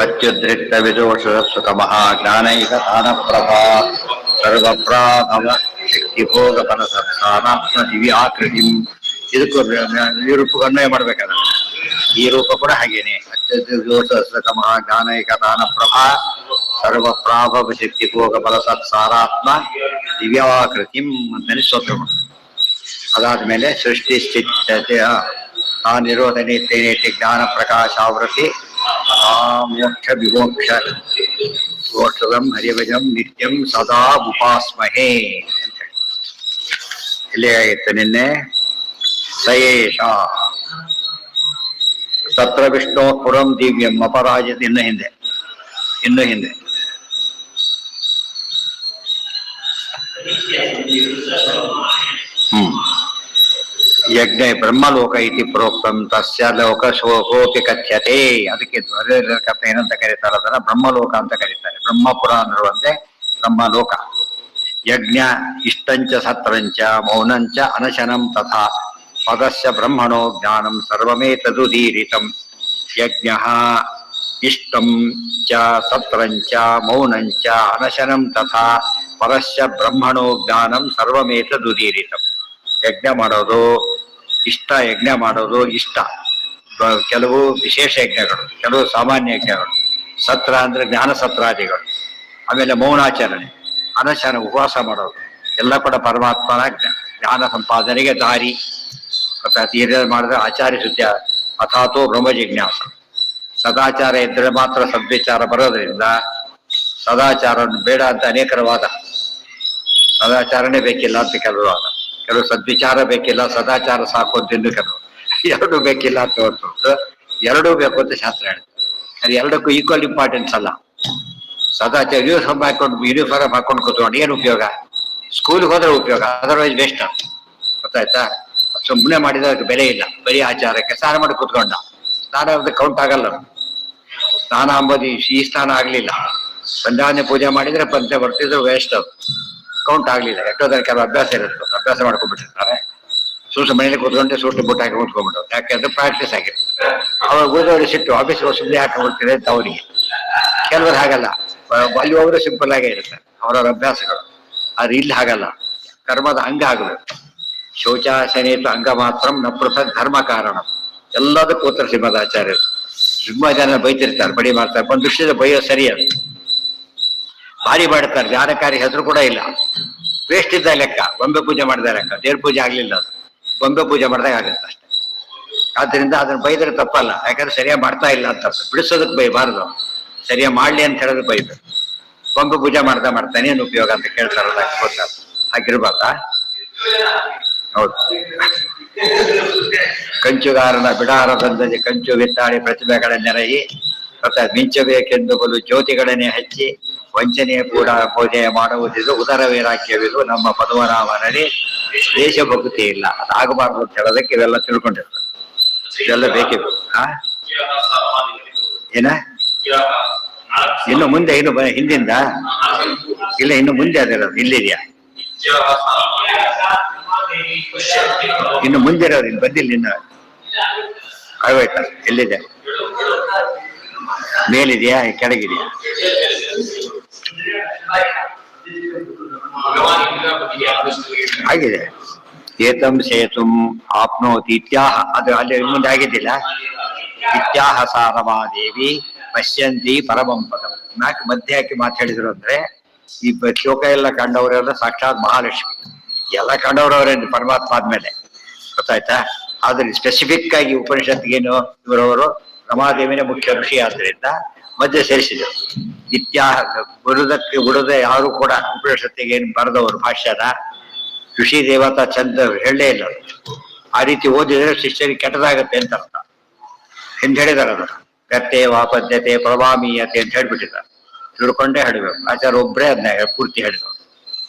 ಅತ್ಯುದ್ರಿಕ್ತ ವಿದೋಷ ಸುಖಮಃ ಜ್ಞಾನೈಕ ತಾನಪ್ರಭಾ ಸರ್ವಪ್ರಾಭವ ಶಕ್ತಿಭೋಗ ಫಲಸತ್ಸಾನಾತ್ಮ ದಿವ್ಯಾಕೃತಿ. ಇದಕ್ಕೂ ಈ ರೂಪಕ್ಕೆ ಅನ್ವಯ ಮಾಡ್ಬೇಕಾದ್ರೆ ಈ ರೂಪ ಕೂಡ ಹಾಗೇನೆ. ಅತ್ಯುದ್ರಿಕ್ತ ಸುಖಮಃ ಜ್ಞಾನೈಕ ತಾನಪ್ರಭಾ ಸರ್ವಪ್ರಾಭವ ಶಕ್ತಿಭೋಗ ಫಲಸತ್ಸಾರಾತ್ಮ ದಿವ್ಯಾಕೃತಿಂ ಅಂತಲೇ ಸ್ತೋತ್ರ ಮಾಡು. ಅದಾದ್ಮೇಲೆ ಸೃಷ್ಟಿ ಸ್ಥಿತಿ ಆ ನಿರೋಧ ನೀತಿ ಜ್ಞಾನ ಪ್ರಕಾಶಾವೃತಿ ಆ ಮೋಕ್ಷ ವಿಮೋಕ್ಷ ಮೋಕ್ಷದಂ ಹರಿಭಜಂ ನಿತ್ಯಂ ಸದಾ ಉಪಾಸ್ಮಹೇ ಅಂತ ಹೇಳಿ. ಇಲ್ಲಿ ಆಗಿತ್ತು ನಿನ್ನೆ ಸಯೇಷ ತತ್ರ ವಿಷ್ಣು ಪುರಂ ದಿವ್ಯಂ ಅಪರಾಜಿತ. ಇನ್ನು ಹಿಂದೆ ಯಜ್ಞ ಬ್ರಹ್ಮಲೋಕ ಇತಿ ಪ್ರೋಕ್ತಂ ತಸ್ಯ ಲೋಕ ಶೋಕೋಪಿ ಕಥ್ಯತೆ. ಅದಕ್ಕೆ ಕಥೆ ಏನಂತ ಕರೀತಾರೆ, ಅದನ್ನ ಬ್ರಹ್ಮಲೋಕ ಅಂತ ಕರೀತಾರೆ. ಬ್ರಹ್ಮಪುರ ಅನ್ನುವಂತೆ ಬ್ರಹ್ಮಲೋಕ. ಯಜ್ಞ ಇಷ್ಟಂಚ ಸತ್ರಂಚ ಮೌನಂಚ ಅನಶನಂ ತಥಾ ಪದಸ್ಯ ಬ್ರಹ್ಮಣೋ ಜ್ಞಾನಂ ಸರ್ವಮೇತದುದೀರಿತಂ. ಯಜ್ಞ ಇಷ್ಟಂ ಚ ಸತ್ರಂಚ ಮೌನಂಚ ಅನಶನಂ ತಥಾ ಪರಸ್ಯ ಬ್ರಹ್ಮಣೋ ಜ್ಞಾನಂ ಸರ್ವಮೇತದುದೀರಿತಂ. ಯಜ್ಞ ಮಾಡೋದು ಇಷ್ಟ, ಯಜ್ಞ ಮಾಡೋದು ಇಷ್ಟ. ಕೆಲವು ವಿಶೇಷ ಯಜ್ಞಗಳು, ಕೆಲವು ಸಾಮಾನ್ಯ ಯಜ್ಞಗಳು. ಸತ್ರ ಅಂದ್ರೆ ಜ್ಞಾನ ಸತ್ರಾದಿಗಳು. ಆಮೇಲೆ ಮೌನಾಚರಣೆ, ಅನಶನ ಉಪವಾಸ ಮಾಡೋದು ಎಲ್ಲ ಕೂಡ ಪರಮಾತ್ಮನ ಜ್ಞಾನ ಸಂಪಾದನೆಗೆ ದಾರಿ. ತೀರ್ಥ ಮಾಡಿದ್ರೆ ಆಚಾರ್ಯ ಶುದ್ಧ ಅಥಾತೋ ಬ್ರಹ್ಮ ಜಿಜ್ಞಾಸ. ಸದಾಚಾರ ಇದ್ರೆ ಮಾತ್ರ ಸದ್ವಿಚಾರ ಬರೋದ್ರಿಂದ ಸದಾಚಾರವನ್ನು ಬೇಡ ಅಂತ ಅನೇಕರ ವಾದ. ಸದಾಚಾರನೇ ಬೇಕಿಲ್ಲ ಅಂತ ಕೆಲವು ವಾದ. ಕೆಲವು ಸದ್ವಿಚಾರ ಬೇಕಿಲ್ಲ, ಸದಾಚಾರ ಸಾಕು ಅಂತ ಇನ್ನು ಕೆಲವು. ಎರಡೂ ಬೇಕಿಲ್ಲ ಅಂತ ಹೊರತು ಎರಡೂ ಬೇಕು ಅಂತ ಶಾಸ್ತ್ರ ಹೇಳುತ್ತೆ. ಅದು ಎರಡಕ್ಕೂ ಈಕ್ವಲ್ ಇಂಪಾರ್ಟೆನ್ಸ್ ಅಲ್ಲ. ಸದಾಚಾರ ಯೂನಿಫಾರ್ಮ್ ಹಾಕೊಂಡು ಕೂತ್ಕೊಂಡು ಏನು ಉಪಯೋಗ? ಸ್ಕೂಲ್ಗೆ ಹೋದ್ರೆ ಉಪಯೋಗ, ಅದರ್ವೈಸ್ ವೇಸ್ಟ್. ಗೊತ್ತಾಯ್ತಾ? ಸುಮ್ಮನೆ ಮಾಡಿದ್ರೆ ಅದಕ್ಕೆ ಬೆಲೆ ಇಲ್ಲ. ಬರೀ ಆಚಾರಕ್ಕೆ ಸ್ನಾನ ಮಾಡಿ ಕೂತ್ಕೊಂಡ, ಸ್ನಾನ ಕೌಂಟ್ ಆಗಲ್ಲ. ಸ್ನಾನ ಅಂಬೋದು ಈ ಸ್ನಾನ ಆಗ್ಲಿಲ್ಲ, ಸಂಧ್ಯಾವಂದನೆ ಪೂಜೆ ಮಾಡಿದ್ರೆ ಪಂಚ ಬರ್ತಿದ್ರು ವೇಸ್ಟ್, ಕೌಂಟ್ ಆಗ್ಲಿಲ್ಲ. ಎಷ್ಟೋದ್ರ ಕೆಲವು ಅಭ್ಯಾಸ ಇರುತ್ತೆ, ಅಭ್ಯಾಸ ಮಾಡ್ಕೊಂಡ್ಬಿಟ್ಟಿರ್ತಾರೆ. ಸೂಸು ಮನೇಲಿ ಕೂತ್ಕೊಂಡೆ ಸೂಟು ಬುಟ್ಟ ಹಾಕಿ ಕೂತ್ಕೊಂಡ್ಬಿಟ್ಟು, ಯಾಕೆಂದ್ರೆ ಪ್ರಾಕ್ಟೀಸ್ ಆಗಿರ್ತದೆ. ಅವಾಗ ಓದೋರು ಸಿಟ್ಟು ಆಫೀಸ್ಗೆ ಸುಮ್ಮನೆ ಹಾಕೊಂಡ್ಬಿಡ್ತಿದೆ ಅಂತ ಅವರಿಗೆ. ಕೆಲವರು ಹಾಗಲ್ಲ, ಅಲ್ಲಿ ಹೋದ್ರೆ ಸಿಂಪಲ್ ಆಗೇ ಇರುತ್ತೆ ಅವರವ್ರ ಅಭ್ಯಾಸಗಳು. ಆದ್ರೆ ಇಲ್ಲಿ ಹಾಗಲ್ಲ, ಕರ್ಮದ ಅಂಗ ಆಗಬೇಕು. ಶೌಚಾಸನೇತು ಅಂಗ ಮಾತ್ರ ನ ಪೃಥಕ್ ಧರ್ಮ ಕಾರಣ. ಎಲ್ಲದಕ್ಕೂ ಉತ್ತರ ಶ್ರೀಮದಾಚಾರ್ಯರು. ತುಂಬಾ ಜನ ಬೈತಿರ್ತಾರೆ, ಬಡಿ ಮಾಡ್ತಾರೆ. ಒಂದು ದೃಷ್ಟಿಯಿಂದ ಬೈಯೋ ಸರಿ ಅದು. ಭಾರಿ ಮಾಡ್ತಾರೆ, ಜ್ಞಾನಕಾರಿ ಹೆಸರು ಕೂಡ ಇಲ್ಲ. ವೇಸ್ಟ್ ಇದ್ದ ಲೆಕ್ಕ. ಗೊಂಬೆ ಪೂಜೆ ಮಾಡಿದ ಲೆಕ್ಕ, ದೇವ್ರ ಪೂಜೆ ಆಗ್ಲಿಲ್ಲ, ಅದು ಗೊಂಬೆ ಪೂಜೆ ಮಾಡಿದಾಗ ಆಗುತ್ತೆ ಅಷ್ಟೇ. ಆದ್ರಿಂದ ಅದನ್ನ ಬೈದ್ರೆ ತಪ್ಪಲ್ಲ, ಯಾಕಂದ್ರೆ ಸರಿಯಾಗಿ ಮಾಡ್ತಾ ಇಲ್ಲ ಅಂತ. ಬಿಡಿಸೋದಕ್ಕೆ ಬೈಬಾರ್ದು, ಸರಿಯಾಗಿ ಮಾಡ್ಲಿ ಅಂತ ಹೇಳೋದು ಬೈಬೇಕು. ಗೊಂಬೆ ಪೂಜೆ ಮಾಡ್ತಾನೆ ಏನು ಉಪಯೋಗ ಅಂತ ಕೇಳ್ತಾರಲ್ಲ, ಗೊತ್ತಾಗ ಹಾಗಿರ್ಬಾರ್ದ? ಹೌದು. ಕಂಚುಗಾರನ ಬಿಡಾರದಂದಲ್ಲಿ ಕಂಚು ಬಿತ್ತಾಡಿ ಪ್ರತಿಭೆಗಳ ನೆರಹಿ ಮಿಂಚಬೇಕೆಂದು ಬಲು ಜ್ಯೋತಿಗಳನ್ನೇ ಹಚ್ಚಿ ವಂಚನೆಯ ಕೂಡ ಪೂಜೆ ಮಾಡುವುದಿದು ಉದರ ವೈರಾಗ್ಯವಿದು ನಮ್ಮ ಪದ್ಮನಾಭನಲ್ಲಿ ದೇಶಭಕ್ತಿ ಇಲ್ಲ. ಅದಾಗಬಾರ್ದು ಅಂತ ಹೇಳೋದಕ್ಕೆ ಇವೆಲ್ಲ ತಿಳ್ಕೊಂಡಿರ್ತಾರೆ. ಇದೆಲ್ಲ ಬೇಕಿತ್ತು. ಏನ ಇನ್ನು ಮುಂದೆ, ಇನ್ನು ಹಿಂದಿಂದ ಇಲ್ಲ, ಇನ್ನು ಮುಂದೆ ಅದಿರೋದು ಇಲ್ಲಿದೆಯಾ? ಇನ್ನು ಮುಂದೆ ಇರೋದು ಇಲ್ಲಿ ಬಂದಿಲ್ಲ, ಇನ್ನು ಆಗೋಯ್ತಾ? ಎಲ್ಲಿದೆ? ಮೇಲಿದೆಯಾ ಕೆಳಗಿದೆಯಾ? ಆಗಿದೆ. ಏತಂ ಸೇತುಂ ಆಪ್ನೋತಿ ಇತ್ಯಾಹ. ಅದು ಅಲ್ಲಿ ಮುಂದೆ ಆಗಿದ್ದಿಲ್ಲ. ಇತ್ಯಾಹ ಸಾರಮಾದೇವಿ ಪಶ್ಯಂತಿ ಪರಮಂ ಪದಂ. ನಾಲ್ಕು ಮಧ್ಯೆ ಹಾಕಿ ಮಾತಾಡಿದ್ರು ಅಂದ್ರೆ ಈ ಶ್ಲೋಕ ಎಲ್ಲ ಕಂಡವರೆಲ್ಲ ಸಾಕ್ಷಾತ್ ಮಹಾಲಕ್ಷ್ಮಿ. ಎಲ್ಲ ಕಂಡವರವರೇನು ಪರಮಾತ್ಮ ಆದ್ಮೇಲೆ, ಗೊತ್ತಾಯ್ತಾ? ಆದ್ರೆ ಸ್ಪೆಸಿಫಿಕ್ ಆಗಿ ಉಪನಿಷತ್ಗೇನು ಇವರವರು ರಮಾದೇವಿನೇ ಮುಖ್ಯ ಋಷಿ ಆದ್ರಿಂದ ಮಧ್ಯೆ ಸೇರಿಸಿದರು. ಇತ್ಯಾಹ ಬಿಡದೆ ಯಾರು ಕೂಡ ಉಪನಿಷತ್ತಿಗೆ ಏನು ಬರೆದವರು ಭಾಷ್ಯದ ಋಷಿ ದೇವತಾ ಚಂದ ಹೇಳಲೇ ಇಲ್ಲ. ಆ ರೀತಿ ಓದಿದ್ರೆ ಶಿಷ್ಯರಿಗೆ ಕೆಟ್ಟದಾಗತ್ತೆ ಅಂತ ಅರ್ಥ. ಹಿಂದೆ ಹೇಳಿದಾರೆ ಅದನ್ನು, ಗತ್ತೆ ವಾಪದ್ಯತೆ ಪ್ರವಾಮೀಯತೆ ಅಂತ ಹೇಳ್ಬಿಟ್ಟಿದ್ದಾರೆ. ತಿಳ್ಕೊಂಡೇ ಹೇಳಬೇಕು. ಆಚಾರ ಒಬ್ಬರೇ ಅದನ್ನ ಪೂರ್ತಿ ಹೇಳಿದವರು.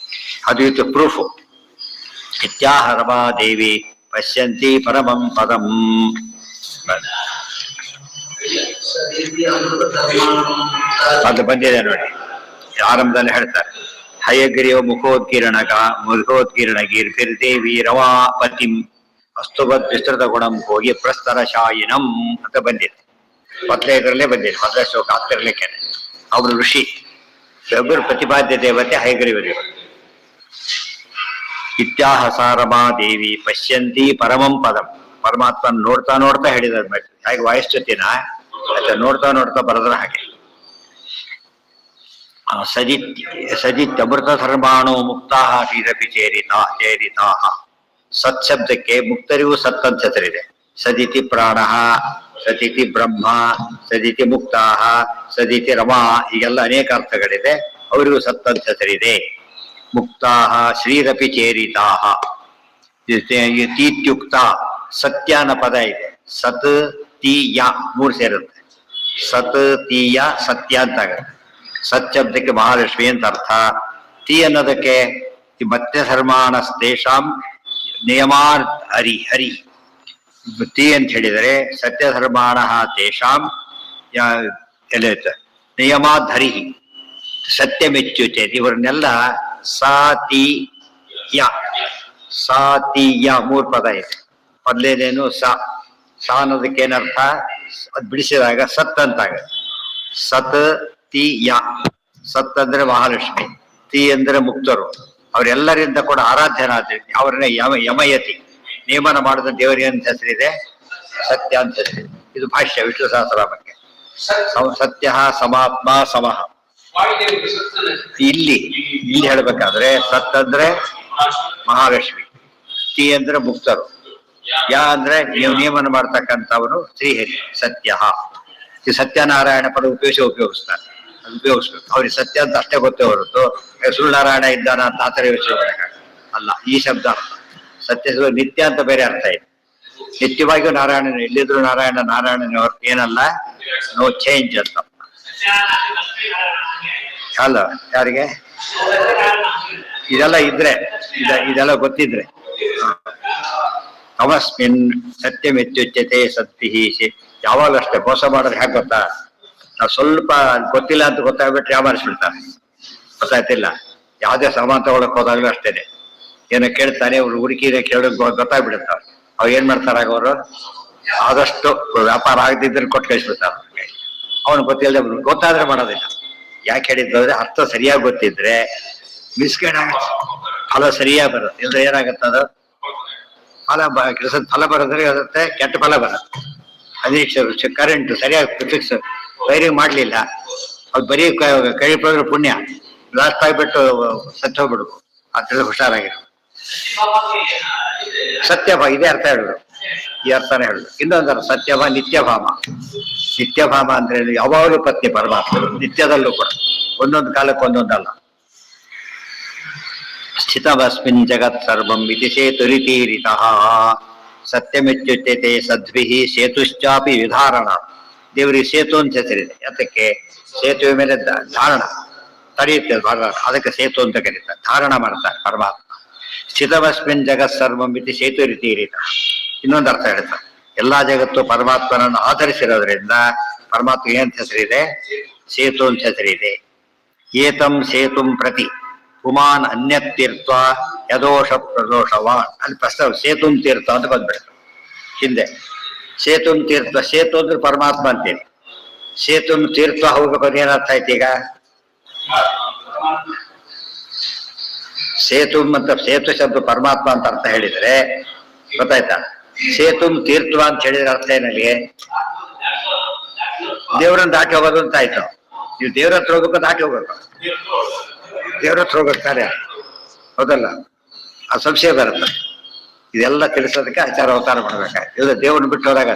ಅದು ಇದು ಪ್ರೂಫು. ಇತ್ಯಾಹ ರಮಾದೇವಿ ಪಶ್ಯಂತಿ ಪರಮಂ ಪದಂ. ಅದು ಬಂದಿದೆ ನೋಡಿ, ಆರಂಭದಲ್ಲಿ ಹೇಳ್ತಾರೆ. ಹಯಗ್ರೀವ ಮುಖೋದ್ಕಿರಣಗೀರ್ಭಿರ್ದೇವಿ ರವಾಪತಿಂ ಅಸ್ತುವದ್ ವಿಸ್ತೃತ ಗುಣಂ ಹೋಗಿ ಪ್ರಸ್ತರ ಶಾಯಿನಂ ಅಂತ ಬಂದಿದೆ. ಮೊದಲೇ ಇದರಲ್ಲೇ ಬಂದಿದೆ, ಮೊದಲೇ ಶ್ಲೋಕ ಆಗ್ತಿರ್ಲಿಕ್ಕೆ. ಅವರು ಋಷಿ, ಒಬ್ಬರು ಪ್ರತಿಪಾದ್ಯ ದೇವತೆ ಹಯಗ್ರೀವ ದೇವತೆ. ಇತ್ಯಾಹ ಸಾರಮಾ ದೇವಿ ಪಶ್ಯಂತಿ ಪರಮಂ ಪದಂ. ಪರಮಾತ್ಮನ ನೋಡ್ತಾ ನೋಡ್ತಾ ಹೇಳಿದ ಹಾಗೆ ವಾಯುಸ್ತುತಿನ ನೋಡ್ತಾ ನೋಡ್ತಾ ಬರೆದ್ರ ಹಾಗೆ. ಸಜಿತ್ ಅಮೃತ ಧರ್ಮಾಣು ಮುಕ್ತಾ ಶ್ರೀರಪಿ ಚೇರಿತಾ. ಸತ್ ಶಬ್ದಕ್ಕೆ ಮುಕ್ತರಿಗೂ ಸತ್ ಅಂತ ಹೆಸರಿದೆ. ಸದಿತಿ ಪ್ರಾಣ, ಸದಿತಿ ಬ್ರಹ್ಮ, ಸದಿತಿ ಮುಕ್ತಾ, ಸದಿತಿ ರಮಾ, ಹೀಗೆಲ್ಲ ಅನೇಕ ಅರ್ಥಗಳಿದೆ. ಅವರಿಗೂ ಸತ್ ಅಂತ ಹೆಸರಿದೆ. ಮುಕ್ತಾ ಶ್ರೀರಪಿ ಚೇರಿತಾ. ತೀತ್ಯುಕ್ತ ಸತ್ಯ ಅನ್ನೋ ಪದ ಇದೆ. ಸತ್ ತೀಯ ಮೂರು ಸೇರುತ್ತೆ. ಸತ್ ತೀಯ ಸತ್ಯ ಅಂತ ಆಗುತ್ತೆ. ಸತ್ ಶಬ್ದಕ್ಕೆ ಮಹಾಲಕ್ಷ್ಮಿ ಅಂತ ಅರ್ಥ. ತೀ ಅನ್ನೋದಕ್ಕೆ ಮತ್ತೆ ಧರ್ಮಾಣಸ್ತೇಷಾಂ ನಿಯಮಾರ್ ಹರಿ. ತೀ ಅಂತ ಹೇಳಿದರೆ ಸತ್ಯಧರ್ಮಾಣ ತೇಷಾಂ ನಿಯಮಾದ್ ಹರಿ ಸತ್ಯ ಮೆಚ್ಚುತ್ತೆ. ಇವರನ್ನೆಲ್ಲ ಸಾತೀಯ ಮೂರು ಪದ ಇದೆ. ಮೊದಲೇನೇನು ಸ ಅನ್ನೋದಕ್ಕೆ ಏನರ್ಥ? ಅದು ಬಿಡಿಸಿದಾಗ ಸತ್ ಅಂತಾಗುತ್ತೆ. ಸತ್ ತೀಯ. ಸತ್ ಅಂದ್ರೆ ಮಹಾಲಕ್ಷ್ಮಿ, ತೀ ಅಂದ್ರೆ ಮುಕ್ತರು. ಅವರೆಲ್ಲರಿಂದ ಕೂಡ ಆರಾಧ್ಯನಾದ ಅವರನ್ನ ಯಮಯತಿ ನೇಮನ ಮಾಡಿದ ದೇವರಿಗೆ ಅಂತ ಹೆಸರಿದೆ, ಸತ್ಯ ಅಂತ ಹೆಸರಿದೆ. ಇದು ಭಾಷ್ಯ ವಿಷ್ಣು ಸಹಸ್ರನಾಮಕ್ಕೆ. ಸತ್ಯ ಸಮಾತ್ಮ ಸಮಃ. ಇಲ್ಲಿ ಹೇಳ್ಬೇಕಾದ್ರೆ ಸತ್ ಅಂದ್ರೆ ಮಹಾಲಕ್ಷ್ಮಿ, ತಿ ಅಂದ್ರೆ ಮುಕ್ತರು, ಯಾ ಅಂದ್ರೆ ನೀವು ನೇಮನ ಮಾಡ್ತಕ್ಕಂಥವನು ಶ್ರೀಹರಿ ಸತ್ಯ. ಈ ಸತ್ಯನಾರಾಯಣ ಪದ ಉಪಯೋಗಿಸ್ತಾರೆ, ಅದು ಉಪಯೋಗಿಸ್ಬೇಕು. ಅವ್ರಿಗೆ ಸತ್ಯ ಅಂತ ಅಷ್ಟೇ ಗೊತ್ತೇ ಹೊರತು ಸುಳ್ನಾರಾಯಣ ಇದ್ದಾನ ಅಂತ ಆತರ ಯೋಚನೆ ಮಾಡಕ್ಕಾಗಲ್ಲ. ಅಲ್ಲ, ಈ ಶಬ್ದ ಸತ್ಯ ನಿತ್ಯ ಅಂತ ಬೇರೆ ಅರ್ಥ ಇದೆ. ನಿತ್ಯವಾಗಿಯೂ ನಾರಾಯಣನ, ಎಲ್ಲಿದ್ರು ನಾರಾಯಣನೇ ಹೊರತು ಏನಲ್ಲ, ನೋ ಚೇಂಜ್ ಅಂತ. ಅಲ್ಲ, ಯಾರಿಗೆ ಇದೆಲ್ಲ ಇದ್ರೆ ಇದೆಲ್ಲ ಗೊತ್ತಿದ್ರೆ. ತಮಸ್ಮಿನ್ ಸತ್ಯಮೆತ್ಯುಚ್ಯತೆ ಸತ್ತಿ. ಯಾವಾಗಲೂ ಅಷ್ಟೇ ಮೋಸ ಮಾಡೋದು ಹೇಗೆ ಗೊತ್ತಾ? ನಾವು ಸ್ವಲ್ಪ ಗೊತ್ತಿಲ್ಲ ಅಂತ ಗೊತ್ತಾಗ್ಬಿಟ್ರೆ ಯಾಮಾರಿಸ್ಬಿಡ್ತಾರೆ. ಗೊತ್ತಾಯ್ತಿಲ್ಲ, ಯಾವುದೇ ಸಾಮಾನು ತಗೊಳಕ್ ಹೋದಾಗ್ಲೂ ಅಷ್ಟೇನೆ. ಏನೋ ಕೇಳ್ತಾನೆ, ಅವ್ರು ಹುಡುಕಿದ್ರೆ ಕೇಳೋದು ಗೊತ್ತಾಗ್ಬಿಡುತ್ತಾರೆ. ಅವ್ರು ಏನ್ ಮಾಡ್ತಾರ ಅವರು? ಆದಷ್ಟು ವ್ಯಾಪಾರ ಆಗದಿದ್ರೆ ಕೊಟ್ಟು ಕಳಿಸ್ಬಿಡ್ತಾರೆ. ಅವನು ಗೊತ್ತಿಲ್ಲದೆ ಗೊತ್ತಾದ್ರೆ ಮಾಡೋದಿಲ್ಲ. ಯಾಕೆ ಹೇಳಿದ್ದು ಅಂದ್ರೆ ಅರ್ಥ ಸರಿಯಾಗಿ ಗೊತ್ತಿದ್ರೆ ಮಿಸ್ಗೈಡ್ ಆಗುತ್ತೆ, ಫಲ ಸರಿಯಾಗಿ ಬರುತ್ತೆ. ಇಲ್ಲದ್ರೆ ಏನಾಗುತ್ತೆ, ಅದು ಕೆಲಸದ ಫಲ ಬರೋದ್ರೆ ಇರುತ್ತೆ, ಕೆಟ್ಟ ಫಲ ಬರುತ್ತೆ. ಅದೇ ಕರೆಂಟ್ ಸರಿಯಾಗಿ ಫಿಕ್ಸ್ ವೈರಿಂಗ್ ಮಾಡ್ಲಿಲ್ಲ, ಅದು ಬರೀ ಕೈ ಹೋದ್ರೆ ಪುಣ್ಯ, ಬ್ಲಾಸ್ಟ್ ಆಗಿಬಿಟ್ಟು ಸತ್ತು ಹೋಗ್ಬಿಡ್ಬೇಕು. ಅದ್ರಲ್ಲಿ ಹುಷಾರಾಗಿರು. ಸತ್ಯಭ ಇದೇ ಅರ್ಥ ಹೇಳುದು, ಈ ಅರ್ಥನೇ ಹೇಳುದು. ಇನ್ನೊಂದು ಸತ್ಯಭ ನಿತ್ಯಭಾಮ. ನಿತ್ಯಭಾಮ ಅಂದ್ರೆ ಯಾವಾಗಲೂ ಪತ್ನಿ ಪರಮಾತ್ಮ, ನಿತ್ಯದಲ್ಲೂ ಕೂಡ, ಒಂದೊಂದು ಕಾಲಕ್ಕೆ ಒಂದೊಂದಲ್ಲ. ಸ್ಥಿತವಸ್ಮಿನ್ ಜಗತ್ ಸರ್ವಂ ಇತಿ ಸೇತುರಿತೀರಿತಃ. ಸತ್ಯಮೆಚ್ಚುಚ್ಯತೆ ಸದ್ಭಿಃ ಸೇತುಶ್ಚಾಪಿ ವಿಧಾರಣ. ದೇವರಿಗೆ ಸೇತು ಅಂತ ಹೆಸರಿದೆ. ಅದಕ್ಕೆ ಸೇತುವೆ ಮೇಲೆ ಧಾರಣ ತಡೆಯುತ್ತೆ, ಅದಕ್ಕೆ ಸೇತು ಅಂತ ಕರೀತಾರೆ. ಧಾರಣ ಮಾಡ್ತಾರೆ ಪರಮಾತ್ಮ. ಸ್ಥಿತವಸ್ಮಿನ್ ಜಗತ್ ಸರ್ವಂ ಇತಿ ಸೇತುರಿತೀರಿತ. ಇನ್ನೊಂದು ಅರ್ಥ ಹೇಳ್ತಾರೆ, ಎಲ್ಲಾ ಜಗತ್ತು ಪರಮಾತ್ಮನನ್ನು ಆಧರಿಸಿರೋದ್ರಿಂದ ಪರಮಾತ್ಮ ಏನಂತ ಹೆಸರಿದೆ? ಸೇತು ಅಂತ ಹೆಸರಿದೆ. ಏತಂ ಸೇತುಂ ಪ್ರತಿ ಪುಮಾನ್ ಅನ್ಯತ್ ತೀರ್ಥ ಯದೋಷ ಪ್ರದೋಷವಾನ್. ಅಲ್ಲಿ ಪ್ರಶ್ನೆ ಸೇತುಂ ತೀರ್ಥ ಅಂತ ಬಂದ್ಬಿಡ್ತು ಹಿಂದೆ. ಸೇತುಂ ತೀರ್ಥ, ಸೇತು ಅಂದ್ರೆ ಪರಮಾತ್ಮ ಅಂತೇಳಿ, ಸೇತುಂ ತೀರ್ಥ ಹೋಗ್ಬೇಕು ಏನರ್ಥ ಆಯ್ತು ಈಗ? ಸೇತುಂ ಅಂತ ಸೇತು ಶಬ್ದ ಪರಮಾತ್ಮ ಅಂತ ಅರ್ಥ ಹೇಳಿದ್ರೆ ಗೊತ್ತಾಯ್ತಾ? ಸೇತುಂ ತೀರ್ಥ ಅಂತ ಹೇಳಿದ್ರೆ ಅರ್ಥ ಏನಲ್ಲಿ? ದೇವರನ್ನ ದಾಟಿ ಹೋಗೋದು ಅಂತ ಆಯ್ತು. ನೀವು ದೇವ್ರ ಹತ್ರ ಹೋಗ್ಬೇಕು, ದಾಟಿ ಹೋಗ್ಬೇಕು, ದೇವ್ರ ಹತ್ರ ಹೋಗ್ತಾರೆ, ಹೌದಲ್ಲ? ಆ ಸಂಶಯ ಬರುತ್ತೆ. ಇದೆಲ್ಲ ತಿಳಿಸೋದಕ್ಕೆ ಆಚಾರ ಅವತಾರ ಮಾಡ್ಬೇಕಾಯ್ತು. ಇವಾಗ ದೇವ್ರನ್ನ ಬಿಟ್ಟು ಹೋದಾಗ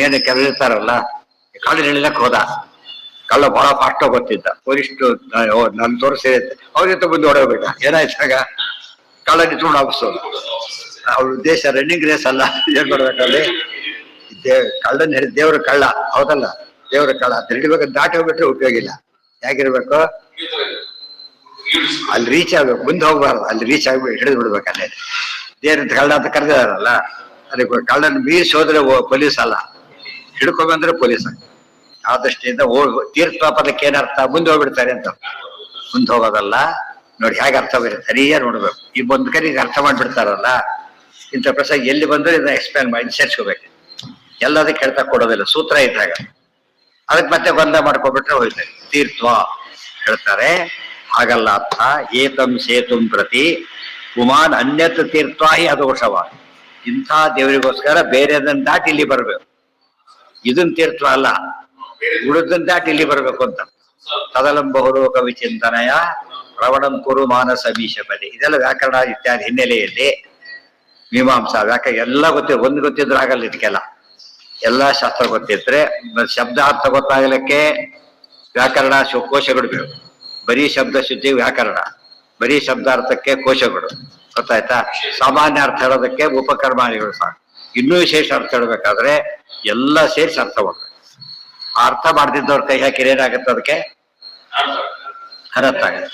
ಏನು ಕೆಲ ಇರ್ತಾರಲ್ಲ, ಕಾಡಿನ ಎಳಿಲಕ್ಕೆ ಹೋದ, ಕಳ್ಳ ಬಹಳ ಫಾಸ್ಟ್ ಗೊತ್ತಿದ್ದ. ಪೊಲೀಸ್ಟು ನನ್ ತೋರಿಸಿ ಅವ್ರಿಗಿಂತ ಮುಂದೆ ಹೊಡೋಗ್ಬೇಕ. ಏನಾಯ್ತಾಗ ಕಳ್ಳ ನಿಂತ್ಕೊಂಡು ವಾಪಸ್ಸೋದು. ಅವ್ರ ಉದ್ದೇಶ ರನ್ನಿಂಗ್ ರೇಸ್ ಅಲ್ಲ. ಏನ್ ಮಾಡ್ಬೇಕಲ್ಲಿ? ಕಳ್ಳನ್ ಹಿಡಿದು ದೇವ್ರ ಕಳ್ಳ, ಹೌದಲ್ಲ? ದೇವ್ರ ಕಳ್ಳ ಅಂತ ಹಿಡಿಬೇಕು, ದಾಟಿ ಹೋಗ್ಬಿಟ್ರೆ ಉಪಯೋಗ ಇಲ್ಲ. ಹೇಗಿರ್ಬೇಕು? ಅಲ್ಲಿ ರೀಚ್ ಆಗ್ಬೇಕು, ಮುಂದೆ ಹೋಗ್ಬಾರ್ದು. ಅಲ್ಲಿ ರೀಚ್ ಆಗ್ಬಿಟ್ಟು ಹಿಡಿದು ಬಿಡ್ಬೇಕು. ಅಲ್ಲೇ ದೇವ್ರ ಕಳ್ಳ ಅಂತ ಕರೆದಿದಾರಲ್ಲ, ಅದಕ್ಕೆ ಕಳ್ಳನ ಮೀರಿಸಿ ಹೋದ್ರೆ ಪೊಲೀಸ್ ಅಲ್ಲ, ಹಿಡ್ಕೊಂಡ್ಬಂದ್ರೆ ಪೊಲೀಸ್. ಆ ದೃಷ್ಟಿಯಿಂದ ತೀರ್ಥ ಪದಕ್ಕೆ ಏನರ್ಥ? ಮುಂದೆ ಹೋಗ್ಬಿಡ್ತಾರೆ ಅಂತ. ಮುಂದೆ ಹೋಗೋದಲ್ಲ. ನೋಡಿ ಹೇಗೆ ಅರ್ಥ ಬರುತ್ತೆ, ಸರಿಯಾಗಿ ನೋಡ್ಬೇಕು. ಈ ಒಂದು ಕಡೆ ಅರ್ಥ ಮಾಡ್ಬಿಡ್ತಾರಲ್ಲ, ಇಂಥ ಪ್ರಸಂಗ ಎಲ್ಲಿ ಬಂದ್ರೆ ಇದನ್ನ ಎಕ್ಸ್ಪ್ಲೇನ್ ಮಾಡಿ ಸೇರ್ಸ್ಕೋಬೇಕು. ಎಲ್ಲದಕ್ಕೆ ಹೇಳ್ತಾ ಕೊಡೋದಿಲ್ಲ, ಸೂತ್ರ ಇದ್ದಾಗ. ಅದಕ್ಕೆ ಮತ್ತೆ ಗೊಂದಲ ಮಾಡ್ಕೊಬಿಟ್ರೆ ಹೋಯ್ತಾರೆ. ತೀರ್ಥ ಹೇಳ್ತಾರೆ, ಹಾಗಲ್ಲ ಅರ್ಥ. ಏತಂ ಸೇತುಂ ಪ್ರತಿ ಕುಮಾನ್ ಅನ್ಯತ್ ತೀರ್ಥಾಹಿ ಅದೋಷವ. ಇಂಥ ದೇವರಿಗೋಸ್ಕರ ಬೇರೆದನ್ನ ದಾಟಿ ಇಲ್ಲಿ ಬರ್ಬೇಕು. ಇದನ್ ತೀರ್ಥ ಅಲ್ಲ, ಉಳಿದನ್ ದಾಟಿ ಇಲ್ಲಿ ಬರ್ಬೇಕು ಅಂತ. ತದಲಂ ಬಹುಲೋಕ ವಿಚಿಂತನಯ ಪ್ರವಣಂ ಕುರು ಮಾನಸ ಮೀಶಪದೆ. ಇದೆಲ್ಲ ವ್ಯಾಕರಣ ಇತ್ಯಾದಿ ಹಿನ್ನೆಲೆಯಲ್ಲಿ ಮೀಮಾಂಸಾ ವ್ಯಾಕರಣ ಎಲ್ಲ ಗೊತ್ತಿದ್ರು. ಒಂದು ಗೊತ್ತಿದ್ರು ಆಗಲ್ಲ ಇದಕ್ಕೆಲ್ಲ. ಎಲ್ಲಾ ಶಾಸ್ತ್ರ ಗೊತ್ತಿದ್ರೆ ಶಬ್ದಾರ್ಥ ಗೊತ್ತಾಗಲಿಕ್ಕೆ ವ್ಯಾಕರಣ ಕೋಶಗಳು ಬೇಕು. ಬರೀ ಶಬ್ದ ಶುದ್ಧಿ ವ್ಯಾಕರಣ, ಬರೀ ಶಬ್ದಾರ್ಥಕ್ಕೆ ಕೋಶಗಳು, ಗೊತ್ತಾಯ್ತಾ? ಸಾಮಾನ್ಯ ಅರ್ಥ ಹೇಳೋದಕ್ಕೆ ಉಪಕರ್ಮಾದಿಗಳು ಸಾಕು. ಇನ್ನೂ ವಿಶೇಷ ಅರ್ಥ ಹೇಳಬೇಕಾದ್ರೆ ಎಲ್ಲ ಸೇರಿಸಿ ಅರ್ಥ ಮಾಡ್ಬೇಕು. ಆ ಅರ್ಥ ಮಾಡ್ತಿದ್ದವ್ರ ಕೈ ಹಾಕಿದ್ರೆ ಏನಾಗುತ್ತೆ? ಅದಕ್ಕೆ ಅರ್ಥ ಆಗುತ್ತೆ.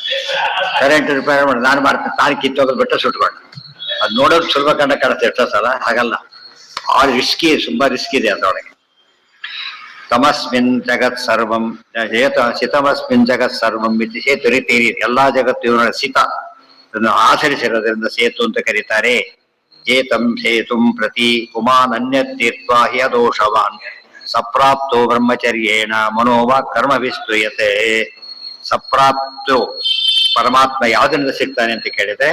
ಕರೆಂಟ್ ರಿಪೇರ್ ಮಾಡಿ ನಾನು ಮಾಡ್ತೀನಿ, ತಾನು ಕಿತ್ತೋಗೋದು ಬಿಟ್ಟು ಸುಟ್ಕೊಂಡು ಅದು ನೋಡೋದು ಸುಲಭ ಕಂಡ ಕಾಣುತ್ತೆ ಎಷ್ಟೋ ಸಲ. ಹಾಗಲ್ಲ, ಆ ರಿಸ್ಕಿ, ತುಂಬಾ ರಿಸ್ಕ್ ಇದೆ ಅದರೊಳಗೆ. ತಮಸ್ಮಿನ್ ಜಗತ್ ಸರ್ವಂ ಸಿತಮಸ್ಮಿನ್ ಜಗತ್ ಸರ್ವಂ ಇತಿ ಸೇತು ರೀತಿ ಎಲ್ಲಾ ಜಗತ್ತು ಇವರ ಸಿತ ಇದನ್ನು ಆಚರಿಸಿರೋದ್ರಿಂದ ಸೇತು ಅಂತ ಕರೀತಾರೆ. ಏತಂ ಸೇತುಂ ಪ್ರತಿ ಪುಮಾನ್ ಅನ್ಯತ್ ತೀರ್ಥ ಹಿ ಅದೋಷವಾನ್ ಸಪ್ರಾಪ್ತೋ ಬ್ರಹ್ಮಚರ್ಯೇಣ ಮನೋವಾ ಕರ್ಮ ವಿಸ್ತೂಯತೆ. ಸಪ್ರಾಪ್ತೋ ಪರಮಾತ್ಮ ಯಾವ್ದರಿಂದ ಸಿಗ್ತಾನೆ ಅಂತ ಕೇಳಿದ್ರೆ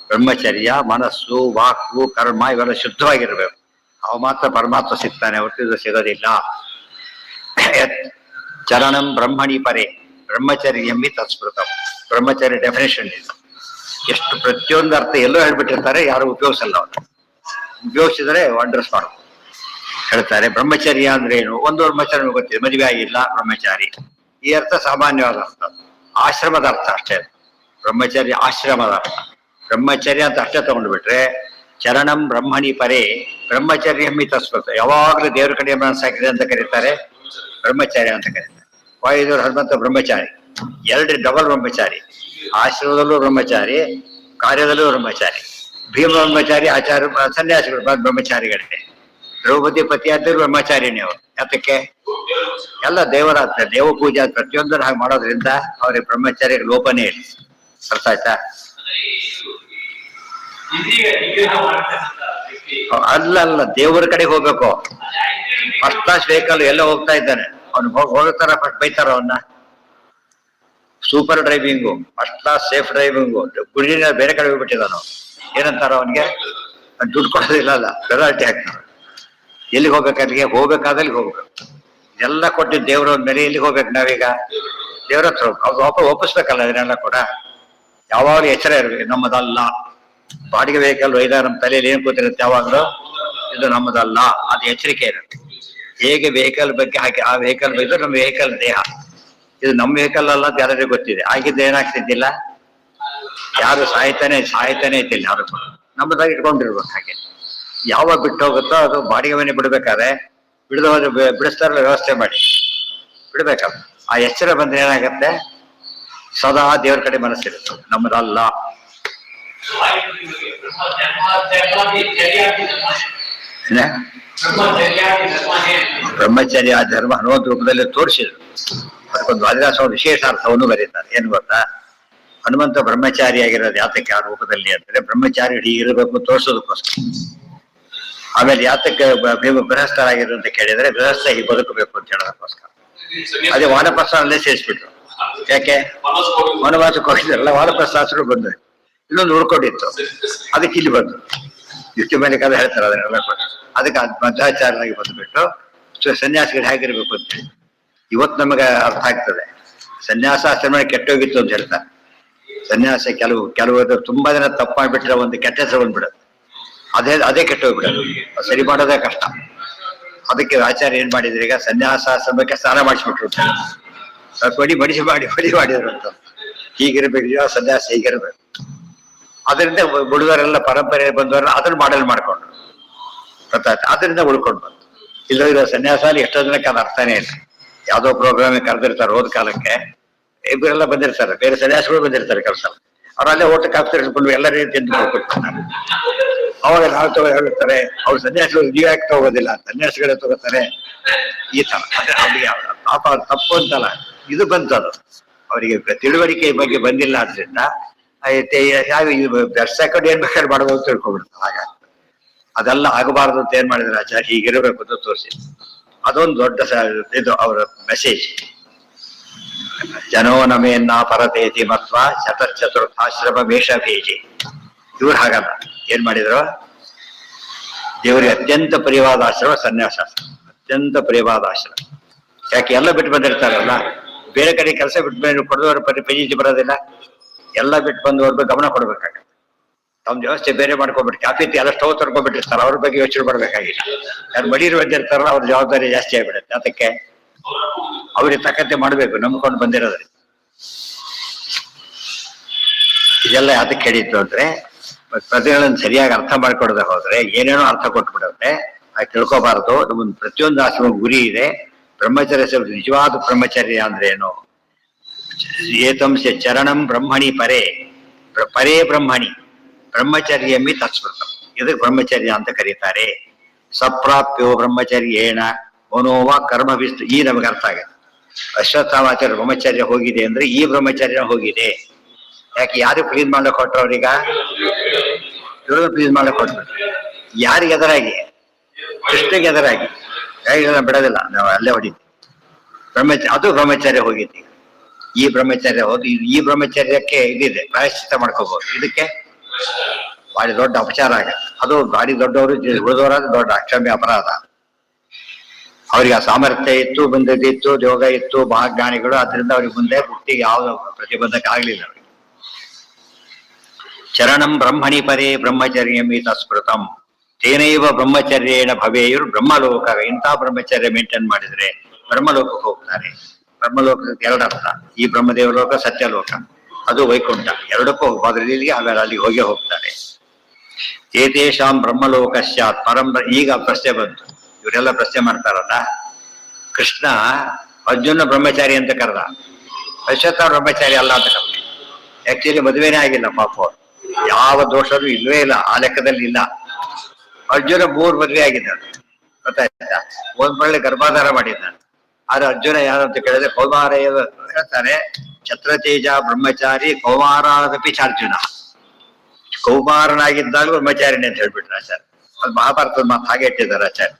ಬ್ರಹ್ಮಚರ್ಯ, ಮನಸ್ಸು, ವಾಕು, ಕರ್ಮ ಇವೆಲ್ಲ ಶುದ್ಧವಾಗಿರ್ಬೇಕು. ಅವ ಮಾತ್ರ ಪರಮಾತ್ಮ ಸಿಗ್ತಾನೆ, ಹೊರತು ಸಿಗೋದಿಲ್ಲ. ಚರಣಂ ಬ್ರಹ್ಮಣಿ ಪರೇ ಬ್ರಹ್ಮಚರ್ಯಂಬಿ ತತ್ಸ್ಮೃತಂ. ಬ್ರಹ್ಮಚರ್ಯ ಡೆಫಿನೇಷನ್ ಇದು. ಎಷ್ಟು ಪ್ರತಿಯೊಂದು ಅರ್ಥ ಎಲ್ಲೋ ಹೇಳ್ಬಿಟ್ಟಿರ್ತಾರೆ, ಯಾರು ಉಪಯೋಗಿಸಲ್ಲ. ಅವರು ಉಪಯೋಗಿಸಿದ್ರೆ ವಂಡರ್ಸ್ ಮಾಡ್ಬೋದು. ಹೇಳ್ತಾರೆ ಬ್ರಹ್ಮಚರ್ಯ ಅಂದ್ರೆ ಏನು? ಒಂದು ಬ್ರಹ್ಮಚರ್ಯ ಗೊತ್ತಿದೆ, ಮದುವೆ ಆಗಿಲ್ಲ ಬ್ರಹ್ಮಚಾರಿ. ಈ ಅರ್ಥ ಸಾಮಾನ್ಯವಾದ ಅರ್ಥ, ಆಶ್ರಮದ ಅರ್ಥ ಅಷ್ಟೇ. ಬ್ರಹ್ಮಚರ್ಯ ಆಶ್ರಮದ ಅರ್ಥ. ಬ್ರಹ್ಮಚರ್ಯ ಅಂತ ಅಷ್ಟೇ ತಗೊಂಡ್ಬಿಟ್ರೆ ಚರಣಂ ಬ್ರಹ್ಮಣಿ ಪರೇ ಬ್ರಹ್ಮಚರ್ಯಂಬಿ ತತ್ಸ್ಮೃತ. ಯಾವಾಗಲೂ ದೇವ್ರ ಕಡೆ ಮನಸ್ಸಾಕಿದೆ ಅಂತ ಕರೀತಾರೆ, ಬ್ರಹ್ಮಚಾರ್ಯ ಅಂತ ಕರೀತಾರೆ. ವಾಯುದೇವರು ಹನುಮಂತ ಬ್ರಹ್ಮಚಾರಿ, ಎರಡು ಡಬಲ್ ಬ್ರಹ್ಮಚಾರಿ. ಆಶ್ರಮದಲ್ಲೂ ಬ್ರಹ್ಮಚಾರಿ, ಕಾರ್ಯದಲ್ಲೂ ಬ್ರಹ್ಮಚಾರಿ. ಭೀಮ ಬ್ರಹ್ಮಚಾರಿ, ಆಚಾರ್ಯ ಸನ್ಯಾಸಿಗಳು ಬ್ರಹ್ಮಚಾರಿಗಳಿಗೆ. ದ್ರೌಪದಿ ಪತಿಯಾದ್ರು ಬ್ರಹ್ಮಚಾರಿನೇ ಅವರು. ಯಾತಕ್ಕೆ? ಎಲ್ಲ ದೇವರ ದೇವ ಪೂಜೆ ಪ್ರತಿಯೊಂದನ್ನು ಹಾಗೆ ಮಾಡೋದ್ರಿಂದ ಅವ್ರಿಗೆ ಬ್ರಹ್ಮಚಾರ್ಯ ಲೋಪನೇ ಇಲ್ಲ. ಅರ್ಥ ಆಯ್ತಾ? ಅಲ್ಲ ಅಲ್ಲ, ದೇವರ ಕಡೆ ಹೋಗ್ಬೇಕು. ಫಸ್ಟ್ ಕ್ಲಾಸ್ ವೆಹಿಕಲ್ ಎಲ್ಲ ಹೋಗ್ತಾ ಇದ್ದಾನೆ, ಅವ್ನು ಹೋಗ್ತಾರ ಬೈತಾರ ಅವನ್ನ. Super driving, first class safe driving, ಗುಡಿನ ಬೇರೆ ಕಡೆ ಹೋಗ್ಬಿಟ್ಟಿದಾನು. ಏನಂತಾರ ಅವನಿಗೆ? ದುಡ್ಡು ಕೊಡೋದಿಲ್ಲ, ಅಲ್ಲ ಪೆನಾಲ್ಟಿ ಹಾಕ್ತಾರೆ. ಎಲ್ಲಿಗೆ ಹೋಗ್ಬೇಕಲ್ಲಿಗೆ ಹೋಗ್ಬೇಕಾದಲ್ಲಿ ಹೋಗ್ಬೇಕು. ಎಲ್ಲ ಕೊಟ್ಟಿದ್ದು ದೇವ್ರ ಮೇಲೆ ಎಲ್ಲಿಗೆ ಹೋಗ್ಬೇಕು ನಾವೀಗ? ದೇವ್ರ ಹತ್ರ ಅವ್ರು ಒಪ್ಪಿಸ್ಬೇಕಲ್ಲ ಅದನ್ನೆಲ್ಲ ಕೂಡ. ಯಾವಾಗಲೂ ಎಚ್ಚರ ಇರ್ಬೇಕು, ನಮ್ಮದಲ್ಲ. ಬಾಡಿಗೆ ವೆಹಿಕಲ್ ಒಯ್ದಾಗ ನಮ್ಮ ತಲೆಯಲ್ಲಿ ಏನ್ ಕೂತಿರುತ್ತೆ ಯಾವಾಗಲೂ, ಇದು ನಮ್ಮದಲ್ಲ, ಅದು ಎಚ್ಚರಿಕೆ ಇರುತ್ತೆ. ಹೇಗೆ ವೆಹಿಕಲ್ ಬಗ್ಗೆ ಹಾಕಿ ಆ ವೆಹಿಕಲ್ ಬಗ್ಗೆ ನಮ್ಮ ವೆಹಿಕಲ್ ದೇಹ, ಇದು ನಮ್ಮ ವೆಹಿಕಲ್ ಅಲ್ಲ ಅಂತ ಯಾರಿಗೂ ಗೊತ್ತಿದೆ. ಆಗಿದ್ದು ಏನಾಗ್ತಿದ್ದಿಲ್ಲ, ಯಾರು ಸಾಯ್ತಾನೆ ಇದ್ದಿಲ್ಲ ಯಾರು. ನಮ್ಮದಾಗಿ ಇಟ್ಕೊಂಡಿರ್ಬೇಕು. ಹಾಗೆ ಯಾವಾಗ ಬಿಟ್ಟು ಹೋಗುತ್ತೋ ಅದು ಬಾಡಿಗೆ ಮನೆ ಬಿಡ್ಬೇಕಾದ್ರೆ ಬಿಡದ ಹೋದ್ರೆ ಬಿಡಿಸ್ತಾರಲ್ಲ, ವ್ಯವಸ್ಥೆ ಮಾಡಿ ಬಿಡ್ಬೇಕಲ್ಲ. ಆ ಎಚ್ಚರ ಬಂದ್ರೆ ಏನಾಗತ್ತೆ, ಸದಾ ದೇವ್ರ ಕಡೆ ಮನಸ್ಸಿರುತ್ತೆ, ನಮ್ಮದಲ್ಲ. ಬ್ರಹ್ಮಚರ್ಯ ಧರ್ಮ ಹನುಮಂತ ರೂಪದಲ್ಲಿ ತೋರಿಸಿದ್ರು. ಅದಕ್ಕೊಂದು ವಾದಿರಾಸ ವಿಶೇಷ ಅರ್ಥವನ್ನು ಬರೀತಾರೆ. ಏನ್ ಗೊತ್ತಾ? ಹನುಮಂತ ಬ್ರಹ್ಮಚಾರಿ ಆಗಿರೋದು ಯಾತಕ್ಕೆ ಆ ರೂಪದಲ್ಲಿ ಅಂದ್ರೆ ಬ್ರಹ್ಮಚಾರಿ ಹೀಗಿರಬೇಕು ತೋರಿಸೋದಕ್ಕೋಸ್ಕರ. ಆಮೇಲೆ ಯಾತಕ್ಕೆ ಗೃಹಸ್ಥರಾಗಿರು ಅಂತ ಕೇಳಿದ್ರೆ ಗೃಹಸ್ಥ ಹೀಗೆ ಬದುಕಬೇಕು ಅಂತ ಹೇಳೋದಕ್ಕೋಸ್ಕರ. ಅದೇ ವಾನಪ್ರಸ್ಥ ಅಲ್ಲೇ ಸೇರಿಸ್ಬಿಟ್ರು. ಯಾಕೆ? ವನವಾಸಕ್ಕೆ ಹೋಗಿದ್ರಲ್ಲ, ವಾನಪ್ರಸ್ಥಾಸರು ಬಂದ್ರು, ಇನ್ನೊಂದು ಉಳ್ಕೊಂಡಿತ್ತು, ಅದಕ್ಕೆ ಇಲ್ಲಿ ಬಂದು ಇಷ್ಟು ಮೇಲೆ ಕದ ಹೇಳ್ತಾರೆ ಅದನ್ನೆಲ್ಲ ಕೊಟ್ಟು. ಅದಕ್ಕೆ ಮಧ್ವಾಚಾರ್ಯರಾಗಿ ಬಂದ್ಬಿಟ್ಟು ಸನ್ಯಾಸಿಗಳು ಹೇಗಿರ್ಬೇಕು ಅಂತ ಹೇಳಿ ಇವತ್ತು ನಮಗೆ ಅರ್ಥ ಆಗ್ತದೆ. ಸನ್ಯಾಸ ಆಶ್ರಮ ಕೆಟ್ಟೋಗಿತ್ತು ಅಂತ ಹೇಳ್ತಾರೆ. ಸನ್ಯಾಸ ಕೆಲವು ತುಂಬಾ ಜನ ತಪ್ಪು ಮಾಡಿಬಿಟ್ರೆ ಒಂದು ಕೆಟ್ಟ ಹೆಸರು ಬಂದ್ಬಿಡುತ್ತೆ. ಅದೇ ಕೆಟ್ಟೋಗ್ಬಿಡೋದು, ಸರಿ ಮಾಡೋದೇ ಕಷ್ಟ. ಅದಕ್ಕೆ ಆಚಾರ್ಯ ಏನ್ ಮಾಡಿದ್ರು, ಈಗ ಸನ್ಯಾಸಾಶ್ರಮಕ್ಕೆ ಸ್ನಾನ ಮಾಡಿಸ್ಬಿಟ್ರು. ಬಡಿ ಮಾಡಿದ್ರು ಅಂತ. ಹೀಗಿರ್ಬೇಕು ಸನ್ಯಾಸ, ಹೀಗಿರ್ಬೇಕು. ಅದರಿಂದ ಹುಡುಗರೆಲ್ಲ ಪರಂಪರೆ ಬಂದವರೆಲ್ಲ ಅದನ್ನ ಮಾಡೆಲ್ ಮಾಡ್ಕೊಂಡ್ರು. ಗೊತ್ತಾಯ್ತು? ಅದರಿಂದ ಉಳ್ಕೊಂಡು ಬಂತು. ಇಲ್ಲೋ ಸನ್ಯಾಸ ಎಷ್ಟೋ ಜನಕ್ಕೆ ಅದು ಅರ್ಥನೇ ಇಲ್ಲ. ಯಾವ್ದೋ ಪ್ರೋಗ್ರಾಮಿಗೆ ಕರೆದಿರ್ತಾರೆ, ಹೋದ ಕಾಲಕ್ಕೆ ಇಬ್ಬರೆಲ್ಲ ಬಂದಿರ್ತಾರೆ, ಬೇರೆ ಸನ್ಯಾಸಿಗಳು ಬಂದಿರ್ತಾರೆ ಕೆಲಸ. ಅವರಲ್ಲೇ ಊಟಕ್ಕೆ ಹಾಕ್ತಿರ್ಕೊಂಡು ಎಲ್ಲರೂ ತಿಂದು ಹೋಗ್ಬಿಡ್ತಾರೆ. ಅವಾಗ ನಾವು ಹೇಳ್ತಾರೆ, ಅವ್ರು ಸನ್ಯಾಸಿಗಳು ನೀವು ಯಾಕೆ ತಗೋದಿಲ್ಲ, ಸನ್ಯಾಸಿಗಳೇ ತಗೋತಾರೆ. ಈ ತರ ಅವ್ರಿಗೆ ಪಾಪ ತಪ್ಪು ಅಂತಲ್ಲ, ಇದು ಬಂತು. ಅದು ಅವರಿಗೆ ತಿಳುವಳಿಕೆ ಬಗ್ಗೆ ಬಂದಿಲ್ಲ. ಆದ್ರಿಂದ ಬೆರ್ಸಾಕೊಂಡು ಏನ್ ಬೇಕಾದ್ರೆ ಮಾಡ್ಬೋದು ಅಂತ ತಿಳ್ಕೊಬಿಡ್ತಾರೆ. ಹಾಗಾಗಿ ಅದೆಲ್ಲ ಆಗಬಾರ್ದು ಅಂತ ಏನ್ ಮಾಡಿದ್ರೆ ಆಚಾರ್ಯ ಹೀಗಿರಬೇಕು ಅಂತ ತೋರಿಸಿ. ಅದೊಂದು ದೊಡ್ಡ ಇದು ಅವರ ಮೆಸೇಜ್. ಜನೋ ನಮೇನ್ನ ಪರತೇತಿ ಮತ್ವ ಚತುರ್ಥಾಶ್ರಮ ಮೇಷ ಭೇಜಿ. ಇವ್ರು ಹಾಗಲ್ಲ, ಏನ್ ಮಾಡಿದ್ರು, ದೇವರಿಗೆ ಅತ್ಯಂತ ಪ್ರಿಯವಾದ ಆಶ್ರಮ ಸನ್ಯಾಸಾಶ್ರಮ, ಅತ್ಯಂತ ಪ್ರಿಯವಾದ ಆಶ್ರಮ. ಯಾಕೆ ಎಲ್ಲ ಬಿಟ್ಟು ಬಂದಿರ್ತಾರಲ್ಲ, ಬೇರೆ ಕಡೆ ಕೆಲಸ ಬಿಟ್ಟು ಬಂದು ಕೊಡೋದ್ರ ಪೆಜಿಟಿ ಬರೋದಿಲ್ಲ, ಎಲ್ಲ ಬಿಟ್ಟು ಬಂದು ಅವ್ರ ಬಗ್ಗೆ ಗಮನ ಕೊಡ್ಬೇಕಾಗತ್ತೆ. ತಮ್ಮ ವ್ಯವಸ್ಥೆ ಬೇರೆ ಮಾಡ್ಕೊಬಿಟ್ಟು ಕಾಫಿ ಎಲ್ಲ ಸ್ಟವ್ ತರ್ಕೊಬಿಟ್ಟಿರ್ತಾರೆ, ಅವ್ರ ಬಗ್ಗೆ ಯೋಚನೆ ಮಾಡ್ಬೇಕಾಗಿಲ್ಲ. ಯಾರು ಮಡಿರು ಬಂದಿರ್ತಾರಲ್ಲ ಅವ್ರ ಜವಾಬ್ದಾರಿ ಜಾಸ್ತಿ ಆಗ್ಬಿಡುತ್ತೆ. ಅದಕ್ಕೆ ಅವ್ರಿಗೆ ತಕ್ಕಂತೆ ಮಾಡ್ಬೇಕು, ನಂಬ್ಕೊಂಡು ಬಂದಿರೋದ್ರಿ. ಇದೆಲ್ಲ ಅದಕ್ಕೆ ಹೇಳಿದ್ದು ಅಂದ್ರೆ ಪ್ರತಿಗಳನ್ನು ಸರಿಯಾಗಿ ಅರ್ಥ ಮಾಡ್ಕೊಡದೆ ಹೋದ್ರೆ ಏನೇನೋ ಅರ್ಥ ಕೊಟ್ಬಿಡುತ್ತೆ. ಅದು ತಿಳ್ಕೊಬಾರದು. ನಮ್ಮೊಂದು ಪ್ರತಿಯೊಂದು ಆಶ್ರಮ ಗುರಿ ಇದೆ. ಬ್ರಹ್ಮಚರ್ಯ ನಿಜವಾದ ಬ್ರಹ್ಮಚರ್ಯ ಅಂದ್ರೆ ಏನು? ಏತಂಶ ಚರಣಂ ಬ್ರಹ್ಮಣಿ ಪರೇ ಪರೇ ಬ್ರಹ್ಮಣಿ ಬ್ರಹ್ಮಚರ್ಯಮಿ ತತ್ಸ್ಮೃತಂ. ಇದಕ್ಕೆ ಬ್ರಹ್ಮಚರ್ಯ ಅಂತ ಕರೀತಾರೆ. ಸಪ್ರಾಪ್ಯೋ ಬ್ರಹ್ಮಚರ್ಯೇಣ ಮನೋವ ಕರ್ಮವಿಸ್ತು. ಈ ನಮಗೆ ಅರ್ಥ ಆಗುತ್ತೆ. ಅಶ್ವತ್ಥಾಮಾಚಾರ್ಯ ಬ್ರಹ್ಮಚರ್ಯ ಹೋಗಿದೆ ಅಂದ್ರೆ ಈ ಬ್ರಹ್ಮಚರ್ಯ ಹೋಗಿದೆ. ಯಾಕೆ ಯಾರು ಪ್ಲೀಸ್ ಮಾಡ್ಲಿಕ್ಕೆ ಕೊಟ್ರು? ಅವ್ರೀಗ ಇವ್ರಿಗೆ ಪ್ಲೀಸ್ ಮಾಡ್ಲಿಕ್ಕೆ ಕೊಟ್ಬಿಟ್ರು. ಯಾರಿಗೆ ಎದುರಾಗಿ? ಕೃಷ್ಣಗೆ ಎದುರಾಗಿ. ಬಿಡೋದಿಲ್ಲ, ನಾವು ಅಲ್ಲೇ ಹೊಡಿತೀವಿ. ಅದು ಬ್ರಹ್ಮಚರ್ಯ ಹೋಗಿದ್ದೀವಿ. ಈ ಬ್ರಹ್ಮಚರ್ಯ ಹೋಗಿ ಈ ಬ್ರಹ್ಮಚರ್ಯಕ್ಕೆ ಇದಿದೆ, ಪ್ರಾಯಶ್ಚಿತ್ತ ಮಾಡ್ಕೋಬಹುದು. ಇದಕ್ಕೆ ಭಾರಿ ದೊಡ್ಡ ಅಪಚಾರ ಆಗತ್ತೆ. ಅದು ಭಾರಿ ದೊಡ್ಡವರು ಉಳಿದವರಾದ ದೊಡ್ಡ ಅಕ್ಷಮ್ಯ ಅಪರಾಧ. ಅವ್ರಿಗೆ ಆ ಸಾಮರ್ಥ್ಯ ಇತ್ತು, ಬಂದದಿತ್ತು, ಯೋಗ ಇತ್ತು, ಮಹಾಜ್ಞಾನಿಗಳು. ಅದರಿಂದ ಅವ್ರಿಗೆ ಮುಂದೆ ಮುಕ್ತಿಗೆ ಯಾವ ಪ್ರತಿಬಂಧಕ ಆಗ್ಲಿಲ್ಲ ಅವ್ರಿಗೆ. ಚರಣಂ ಬ್ರಹ್ಮಣಿ ಪರೇ ಬ್ರಹ್ಮಚರ್ಯಮಿ ತಸ್ಮೃತಂ ತೇನೈವ ಬ್ರಹ್ಮಚರ್ಯೇಣ ಭವೇಯುರ್ ಬ್ರಹ್ಮಲೋಕ. ಇಂಥ ಬ್ರಹ್ಮಚರ್ಯ ಮೇಂಟೈನ್ ಮಾಡಿದ್ರೆ ಬ್ರಹ್ಮಲೋಕಕ್ಕೆ ಹೋಗ್ತಾರೆ. ಬ್ರಹ್ಮಲೋಕಕ್ಕೆ ಎರಡರ್ಥ, ಈ ಬ್ರಹ್ಮದೇವಲೋಕ, ಸತ್ಯಲೋಕ, ಅದು ವೈಕುಂಠ. ಎರಡಕ್ಕೂ ಹೋಗ್ಬೋದು. ಇಲ್ಲಿಗೆ ಆಮೇಲೆ ಅಲ್ಲಿಗೆ ಹೋಗೇ ಹೋಗ್ತಾರೆ. ಏತೇಷಾಂ ಬ್ರಹ್ಮಲೋಕ ಸ್ಯಾತ್ ಪರಂ. ಈಗ ಪ್ರಶ್ನೆ ಬಂತು, ಇವರೆಲ್ಲ ಪ್ರಶ್ನೆ ಮಾಡ್ತಾರಲ್ಲ. ಕೃಷ್ಣ ಅರ್ಜುನ ಬ್ರಹ್ಮಚಾರಿ ಅಂತ ಕರೆದ, ಅಶ್ವತ್ಥ ಬ್ರಹ್ಮಚಾರಿ ಅಲ್ಲ ಅಂತ ಕರೆದ. ಆಕ್ಚುಲಿ ಮದುವೆನೇ ಆಗಿಲ್ಲ ಪಾಪ, ಯಾವ ದೋಷನೂ ಇಲ್ವೇ ಇಲ್ಲ, ಆ ಲೆಕ್ಕದಲ್ಲಿ ಇಲ್ಲ. ಅರ್ಜುನ 3 ಮದುವೆ ಆಗಿದ್ದಾನೆ, ಗೊತ್ತಾಯ್ತಾ? ಒಂದ್ ಒಳ್ಳೆ ಗರ್ಭಾಧಾರ ಮಾಡಿದ್ದಾನೆ. ಆದ್ರೆ ಅರ್ಜುನ ಯಾರು ಅಂತ ಕೇಳಿದ್ರೆ ಕೌಮಾರ ಹೇಳ್ತಾರೆ. ಛತ್ರತೇಜ ಬ್ರಹ್ಮಚಾರಿ ಕೌಮಾರಾದಪಿ ಚಾರ್ಜುನ. ಕೌಮಾರನಾಗಿದ್ದಾಗಲೂ ಬ್ರಹ್ಮಚಾರಿಣಿ ಅಂತ ಹೇಳ್ಬಿಟ್ರೆ ಆಚಾರ್ಯ. ಅದು ಮಹಾಭಾರತದ ಮಾತು ಹಾಗೆ ಇಟ್ಟಿದ್ದಾರೆ ಆಚಾರ್ಯ.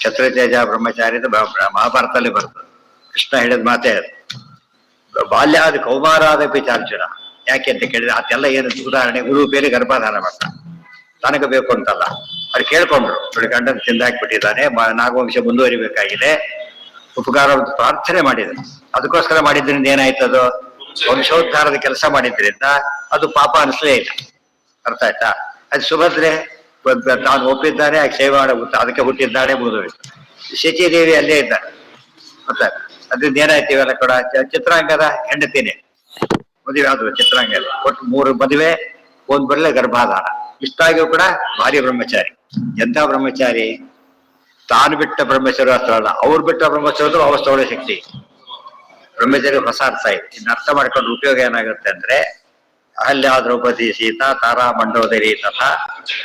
ಛತ್ರತೇಜ ಬ್ರಹ್ಮಚಾರಿ ಮಹಾಭಾರತದಲ್ಲಿ ಬರ್ತದೆ. ಕೃಷ್ಣ ಹೇಳಿದ ಮಾತೇ ಅದು. ಬಾಲ್ಯಾದ ಕೌಮಾರಾದಪಿ ಚಾರ್ಜುನ. ಯಾಕೆ ಅಂತ ಕೇಳಿದ್ರೆ ಅದೆಲ್ಲ ಏನು ಉದಾಹರಣೆ, ಗುರು ಬೇರೆ ಗರ್ಭಾಧಾರ ಮಾಡ್ತಾನೆ, ತನಗೆ ಬೇಕು ಅಂತಲ್ಲ. ಅವ್ರು ಕೇಳ್ಕೊಂಡ್ರು, ನೋಡಿ ಗಂಡನ ತಿಂದಾಕ್ಬಿಟ್ಟಿದ್ದಾನೆ, ನಾಗವಂಶ ಮುಂದುವರಿಬೇಕಾಗಿದೆ, ಉಪಕಾರ ಪ್ರಾರ್ಥನೆ ಮಾಡಿದ್ರು. ಅದಕ್ಕೋಸ್ಕರ ಮಾಡಿದ್ರಿಂದ ಏನಾಯ್ತದು? ವಂಶೋದ್ಧಾರದ ಕೆಲಸ ಮಾಡಿದ್ರಿಂದ ಅದು ಪಾಪ ಅನಿಸ್ಲೇ ಇಲ್ಲ. ಅರ್ಥ ಆಯ್ತಾ? ಅದು ಸುಭದ್ರೆ ತಾನು ಒಪ್ಪಿದ್ದಾನೆ, ಆಗ ಸೇವೆ ಮಾಡಬಹುದು, ಅದಕ್ಕೆ ಹುಟ್ಟಿದ್ದಾನೆ, ಮುಗಿದೋಯ್ತು. ಶಚಿದೇವಿ ಅಲ್ಲೇ ಇದ್ದಾರೆ, ಗೊತ್ತಾಯ್ತು? ಅದ್ರಿಂದ ಏನಾಯ್ತು? ಇವೆಲ್ಲ ಕೂಡ ಚಿತ್ರಾಂಗದ ಹೆಂಡತಿನೇ ಮದುವೆ ಆದ್ರು. ಚಿತ್ರಾಂಗ ಒಟ್ಟು 3 ಮದುವೆ, ಒಂದ್ ಬರಲೇ ಗರ್ಭಾಧಾರ. ಇಷ್ಟಾಗಿಯೂ ಕೂಡ ಭಾರಿ ಬ್ರಹ್ಮಚಾರಿ. ಎಂಥ ಬ್ರಹ್ಮಚಾರಿ? ತಾನು ಬಿಟ್ಟ ಬ್ರಹ್ಮಚರ್ಯ ಅಸ್ತ್ರ ಅಲ್ಲ, ಅವ್ರು ಬಿಟ್ಟ ಬ್ರಹ್ಮಚರ್ಯದ್ರು ಅವಸ್ಥೆ ಶಕ್ತಿ. ಬ್ರಹ್ಮಚರ್ಯ ಹೊಸ ಅರ್ಥ ಇದೆ. ಇನ್ನು ಅರ್ಥ ಮಾಡ್ಕೊಂಡು ಉಪಯೋಗ ಏನಾಗುತ್ತೆ ಅಂದ್ರೆ, ಅಹಲ್ಯ ದ್ರೌಪದಿ ಸೀತಾ ತಾರಾ ಮಂಡೋದರಿ ತಥಾ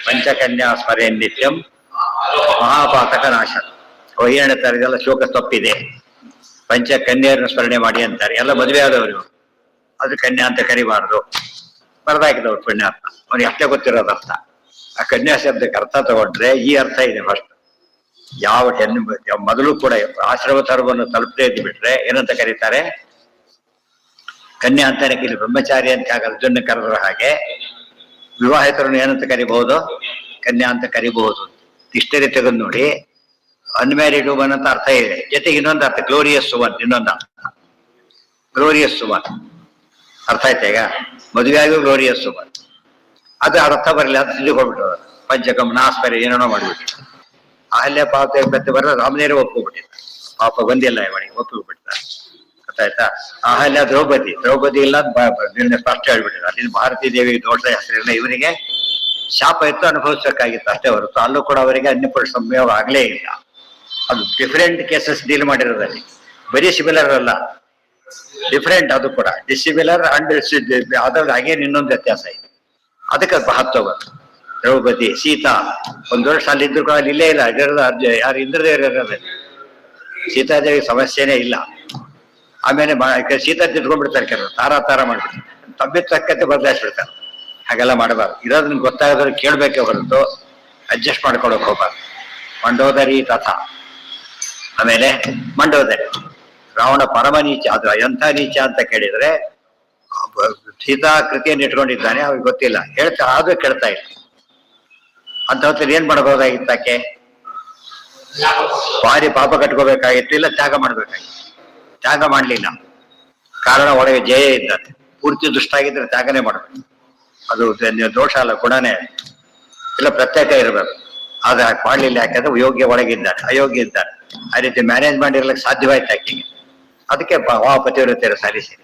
ಪಂಚಕನ್ಯಾ ಸ್ಮರೇ ನಿತ್ಯಂ ಮಹಾಪಾತಕ ನಾಶ. ಅವ್ರು ಏನ್ ಹೇಳ್ತಾರೆ? ಇದೆಲ್ಲ ಶೋಕ ತಪ್ಪಿದೆ, ಪಂಚಕನ್ಯರನ್ನು ಸ್ಮರಣೆ ಮಾಡಿ ಅಂತಾರೆ. ಎಲ್ಲ ಮದುವೆ ಆದವರು, ಅದು ಕನ್ಯಾ ಅಂತ ಕರಿಬಾರ್ದು. ಬರದಾಕಿದವ್ರು ಪುಣ್ಯಾರ್ಥ, ಅವ್ನಿಗೆ ಅಷ್ಟೇ ಗೊತ್ತಿರೋದು ಅರ್ಥ. ಆ ಕನ್ಯಾ ಶಬ್ದಕ್ಕೆ ಅರ್ಥ ತಗೊಂಡ್ರೆ ಈ ಅರ್ಥ ಇದೆ. ಫಸ್ಟ್ ಯಾವ ಹೆಣ್ಣು ಮೊದಲು ಕೂಡ ಆಶ್ರಮ ಧರ್ಮವನ್ನು ತಲುಪದೇ ಇದ್ದು ಬಿಟ್ರೆ ಏನಂತ ಕರೀತಾರೆ? ಕನ್ಯಾ ಅಂತಾನೆ. ಇಲ್ಲಿ ಬ್ರಹ್ಮಚಾರಿ ಅಂತ ಅರ್ಜುನ ಕರೆದ್ರ ಹಾಗೆ ವಿವಾಹಿತರನ್ನು ಏನಂತ ಕರಿಬಹುದು? ಕನ್ಯಾ ಅಂತ ಕರಿಬಹುದು. ಇಷ್ಟೇ ತೆಗೆದು ನೋಡಿ. ಅನ್ಮ್ಯಾರಿಡ್ ವುಮನ್ ಅಂತ ಅರ್ಥ ಇದೆ, ಜೊತೆಗೆ ಇನ್ನೊಂದು ಅರ್ಥ ಗ್ಲೋರಿಯಸ್ ವುಮನ್, ಇನ್ನೊಂದು ಅರ್ಥ ಗ್ಲೋರಿಯಸ್ ವುಮನ್. ಅರ್ಥ ಆಯ್ತಾ? ಈಗ ಮದುವೆ ಆಗಿ ಗ್ಲೋರಿಯಸ್ ವುಮನ್, ಅದು ಅರ್ಥ ಬರಲಿಲ್ಲ ಅಂತ ತಿಳ್ಕೊಂಡ್ಬಿಟ್ಟು ಪಂಚಕಂ ನಾಸ್ಪರಿ ಏನೇನೋ ಮಾಡ್ಬಿಟ್ಟು ಅಹಲ್ಯ ಪಾಪ ಮತ್ತೆ ಬರ ರಾಮನೇರ ಒಪ್ಕೊಬಿಟ್ಟಿದ್ದ. ಪಾಪ ಬಂದಿಲ್ಲ ಇವನಿಗೆ, ಒಪ್ಪಿಬಿಟ್ಟಿದ್ದಾರೆ. ಗೊತ್ತಾಯ್ತಾ? ಅಹಲ್ಯ ದ್ರೌಪದಿ ಇಲ್ಲ ಸ್ಪಷ್ಟ ಹೇಳ್ಬಿಟ್ಟಿದ್ದಾರೆ. ಅಲ್ಲಿ ಭಾರತೀ ದೇವಿಗೆ ದೋಷ ಹೆಸರಿಲ್ಲ, ಇವರಿಗೆ ಶಾಪ ಇತ್ತು, ಅನುಭವಿಸಬೇಕಾಗಿತ್ತು ಅಷ್ಟೇ ಹೊರತು ಅಲ್ಲೂ ಕೂಡ ಅವರಿಗೆ ಅನ್ಯಪುರುಷ ಸಂಯೋಗ ಆಗ್ಲೇ ಇಲ್ಲ. ಅದು ಡಿಫರೆಂಟ್ ಕೇಸಸ್ ಡೀಲ್ ಮಾಡಿರೋದಲ್ಲಿ, ಬರೀ ಸಿಮಿಲರ್ ಅಲ್ಲ, ಡಿಫರೆಂಟ್. ಅದು ಕೂಡ ಡಿಸಿಮಿಲರ್ ಅಂಡ್ ಅದ್ರಲ್ಲಿ ಹಾಗೇನು ಇನ್ನೊಂದು ವ್ಯತ್ಯಾಸ ಇದೆ. ಅದಕ್ಕೆ ಮಹತ್ವ ಬಂತು. ದ್ರೌಪದಿ ಸೀತಾ 1 ವರ್ಷ ಅಲ್ಲಿದ್ರು ಕೂಡ ಅಲ್ಲಿ ಇಲ್ಲೇ ಇಲ್ಲ. ಯಾರು ಇಂದ್ರದೇವರಲ್ಲಿ ಸೀತಾದೇವಿ ಸಮಸ್ಯೆನೇ ಇಲ್ಲ. ಆಮೇಲೆ ಸೀತಾ ತಿದ್ಕೊಂಡ್ಬಿಡ್ತಾರೆ, ಕೆಲವರು ತಾರ ಮಾಡ್ಬಿಡ್ತಾರೆ, ತಬ್ಬಿದ ತಕ್ಕಂತೆ ಬದಲಾಯಿಸ್ಬಿಡ್ತಾರೆ. ಹಾಗೆಲ್ಲ ಮಾಡಬಾರ್ದು. ಇರೋದನ್ನ ಗೊತ್ತಾಗೋದ್ರೆ ಕೇಳ್ಬೇಕೆ ಹೊರತು ಅಡ್ಜಸ್ಟ್ ಮಾಡ್ಕೊಳಕ್ ಹೋಗ್ಬಾರ್ದು. ಮಂಡೋದರಿ ತಥಾ ಆಮೇಲೆ ಮಂಡೋದರಿ, ರಾವಣ ಪರಮ ನೀಚ. ಅದು ಎಂಥ ನೀಚ ಅಂತ ಕೇಳಿದ್ರೆ ಸೀತಾ ಕೃತಿಯನ್ನು ಇಟ್ಕೊಂಡಿದ್ದಾನೆ, ಅವ್ರಿಗೆ ಗೊತ್ತಿಲ್ಲ, ಹೇಳ್ತಾ ಆದ್ರೂ ಕೇಳ್ತಾ ಇಲ್ಲ. ಅಂತ ಹೊತ್ತಲ್ಲಿ ಏನ್ ಮಾಡಬಹುದಾಗಿತ್ತಾಕೆ? ಭಾರಿ ಪಾಪ ಕಟ್ಕೋಬೇಕಾಗಿತ್ತು, ಇಲ್ಲ ತ್ಯಾಗ ಮಾಡ್ಬೇಕಾಗಿತ್ತು. ತ್ಯಾಗ ಮಾಡ್ಲಿಲ್ಲ, ಕಾರಣ ಒಳಗೆ ಜಯ ಇದ್ದಾನೆ. ಪೂರ್ತಿ ದುಷ್ಟ ಆಗಿದ್ರೆ ತ್ಯಾಗನೇ ಮಾಡಬೇಕು, ಅದು ದೋಷ ಅಲ್ಲ, ಗುಣನೇ. ಇಲ್ಲ ಪ್ರತ್ಯೇಕ ಇರಬೇಕು, ಆದ್ರೆ ಹಾಗೆ ಮಾಡ್ಲಿಲ್ಲ. ಯಾಕಂದ್ರೆ ಯೋಗ್ಯ ಒಳಗಿದ್ದಾನೆ, ಅಯೋಗ್ಯ ಇದ್ದಾನೆ. ಆ ರೀತಿ ಮ್ಯಾನೇಜ್ ಮಾಡಿರ್ಲಿಕ್ಕೆ ಸಾಧ್ಯವಾಯ್ತು ಆಕೆಗೆ. ಅದಕ್ಕೆ ಪತಿವ್ರತೆಯರ ಸಾರಿಸಿ.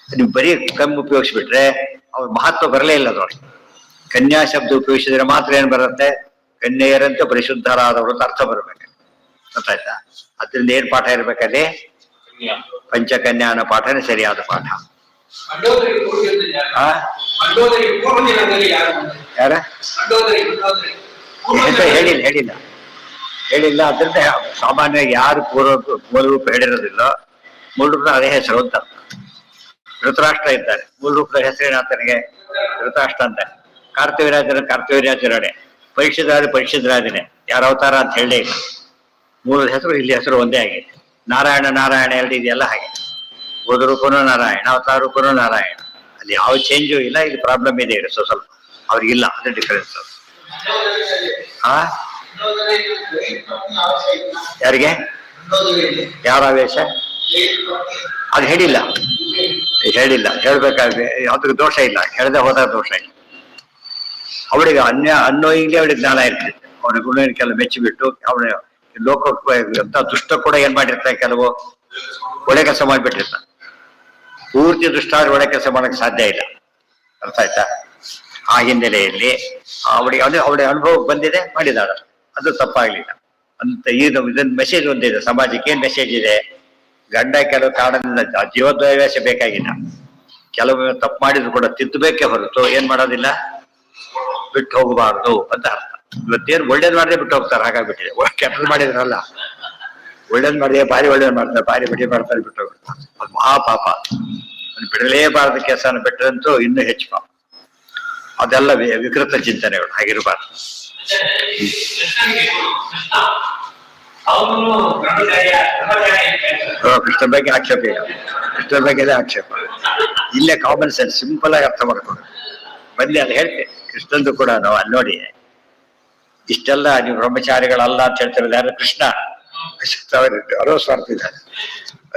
ನೀವು ಬರೀ ಕಮ್ಮಿ ಉಪಯೋಗಿಸ್ಬಿಟ್ರೆ ಅವ್ರ ಮಹತ್ವ ಬರಲೇ ಇಲ್ಲ. ನೋಡಿ, ಕನ್ಯಾ ಶಬ್ದ ಉಪಯೋಗಿಸಿದ್ರೆ ಮಾತ್ರ ಏನ್ ಬರುತ್ತೆ? ಕನ್ಯೆಯರಂತೆ ಪರಿಶುದ್ಧರಾದವರು ಅಂತ ಅರ್ಥ ಬರ್ಬೇಕು, ಗೊತ್ತಾಯ್ತಾ? ಅದ್ರಿಂದ ಏನ್ ಪಾಠ ಇರ್ಬೇಕಲ್ಲಿ? ಪಂಚಕನ್ಯಾ ಅನ್ನೋ ಪಾಠನೇ ಸರಿಯಾದ ಪಾಠ. ಯಾರ ಹೇಳಿಲ್ಲ. ಅದ್ರಿಂದ ಸಾಮಾನ್ಯವಾಗಿ ಯಾರು ಮೂಲ ರೂಪ ಹೇಳಿರೋದಿಲ್ಲ, ಮೂಲ ರೂಪದ ಅದೇ ಹೆಸರು ಅಂತ. ಧೃತರಾಷ್ಟ್ರ ಇದ್ದಾರೆ, ಮೂಲ ರೂಪದ ಹೆಸರೇನ ಆತನಿಗೆ? ಧೃತರಾಷ್ಟ್ರ ಅಂತಾರೆ. ಕಾರ್ತಿವೀರ್ಯಾಜರಡೆ, ಪರೀಕ್ಷಿತರಾಜನೇ, ಯಾರ ಅವತಾರ ಅಂತ ಹೇಳಲೇ ಇಲ್ಲ. ಮೂಲದ ಹೆಸರು ಇಲ್ಲಿ ಹೆಸರು ಒಂದೇ ಆಗಿದೆ. ನಾರಾಯಣ ಎರಡು ಇದೆಯಲ್ಲ ಹಾಗೆ. ಮೂಲ ರೂಪನೂ ನಾರಾಯಣ, ಅವತಾರ ರೂಪನೂ ನಾರಾಯಣ. ಅಲ್ಲಿ ಯಾವ ಚೇಂಜು ಇಲ್ಲ. ಇಲ್ಲಿ ಪ್ರಾಬ್ಲಮ್ ಇದೆ ಸ್ವಲ್ಪ ಅವ್ರಿಗಿಲ್ಲ, ಅದೇ ಡಿಫರೆನ್ಸ್. ಯಾರಿಗೆ? ಯಾರ ಆವೇಶ? ಅದು ಹೇಳಿಲ್ಲ. ಹೇಳ್ಬೇಕಾದ್ರೆ ಅದ್ರ ದೋಷ ಇಲ್ಲ, ಹೇಳದೆ ಹೋದಾಗ ದೋಷ ಇಲ್ಲ. ಅವಳಿಗೆ ಅನ್ನೋಯಿಂಗ್ಲೇ ಅವಳಿಗೆ ಜ್ಞಾನ ಇರ್ತದೆ. ಅವನ ಗುಣಕ್ಕೆಲ್ಲ ಮೆಚ್ಚಿಬಿಟ್ಟು ಅವನ ಲೋಕ ಎಂತ ದುಷ್ಟ ಕೂಡ ಏನ್ ಮಾಡಿರ್ತಾರೆ, ಕೆಲವು ಒಳ್ಳೆ ಕೆಲಸ ಮಾಡಿಬಿಟ್ಟಿರ್ತಾನೆ. ಪೂರ್ತಿ ದುಷ್ಟ ಆದ್ರೆ ಒಳ್ಳೆ ಕೆಲಸ ಮಾಡಕ್ ಸಾಧ್ಯ ಇಲ್ಲ, ಅರ್ಥ ಆಯ್ತಾ? ಆ ಹಿನ್ನೆಲೆಯಲ್ಲಿ ಅವಳಿಗೆ ಅನುಭವ ಬಂದಿದೆ, ಮಾಡಿದಾಳ, ಅದು ತಪ್ಪಾಗ್ಲಿಲ್ಲ ಅಂತ. ಇದನ್ನ ಮೆಸೇಜ್ ಒಂದಿದೆ ಸಮಾಜಕ್ಕೆ. ಏನ್ ಮೆಸೇಜ್ ಇದೆ? ಗಂಡ ಕೆಲವು ಕಾರಣದಿಂದ ಜೀವದ್ವಯವೇಶ ಬೇಕಾಗಿಲ್ಲ, ಕೆಲವೊಮ್ಮೆ ತಪ್ಪು ಮಾಡಿದ್ರು ಕೂಡ ತಿದ್ದಬೇಕೇ ಹೊರತು ಏನ್ ಮಾಡೋದಿಲ್ಲ, ಬಿಟ್ಟು ಹೋಗಬಾರ್ದು ಅಂತ ಅರ್ಥ. ಇವತ್ತೇನು ಒಳ್ಳೇದ್ ಮಾಡಿದ್ರೆ ಬಿಟ್ಟು ಹೋಗ್ತಾರೆ, ಹಾಗಾಗ್ಬಿಟ್ಟಿದೆ. ಕೆಟ್ಟದ್ ಮಾಡಿದ್ರಲ್ಲ, ಒಳ್ಳೇದ್ ಮಾಡಿದ್ರೆ ಭಾರಿ ಒಳ್ಳೇದ್ ಮಾಡ್ತಾರೆ, ಭಾರಿ ಬಿಡಿ ಮಾಡ್ತಾರೆ, ಬಿಟ್ಟು ಹೋಗ್ಬಿಡ್ತಾರೆ. ಅದು ಮಹಾಪಾಪ. ಬಿಡಲೇಬಾರದ ಕೆಲಸನ ಬಿಟ್ಟರಂತೂ ಇನ್ನೂ ಹೆಚ್ಚು ಪಾಪ. ಅದೆಲ್ಲ ವಿಕೃತ ಚಿಂತನೆಗಳು, ಹಾಗಿರಬಾರ್ದು. ಕೃಷ್ಣ ಬಗ್ಗೆ ಆಕ್ಷೇಪ ಇಲ್ಲ, ಕೃಷ್ಣ ಬಗ್ಗೆ ಆಕ್ಷೇಪ ಇಲ್ಲೇ. ಕಾಮನ್ ಸೆನ್ಸ್ ಸಿಂಪಲ್ ಆಗಿ ಅರ್ಥ ಮಾಡ್ಕೊಂಡು ಬಂದು ಅದು ಹೇಳ್ತೇನೆ. ಕೃಷ್ಣಂದು ಕೂಡ ನಾವು ಅಲ್ಲಿ ನೋಡಿ, ಇಷ್ಟೆಲ್ಲ ನೀವು ಬ್ರಹ್ಮಚಾರಿಗಳಲ್ಲ ಅಂತ ಹೇಳ್ತಿರೋದು ಯಾರು? ಕೃಷ್ಣ. ಅರೋಸ್ವಾರ್ತಿದ್ದಾರೆ.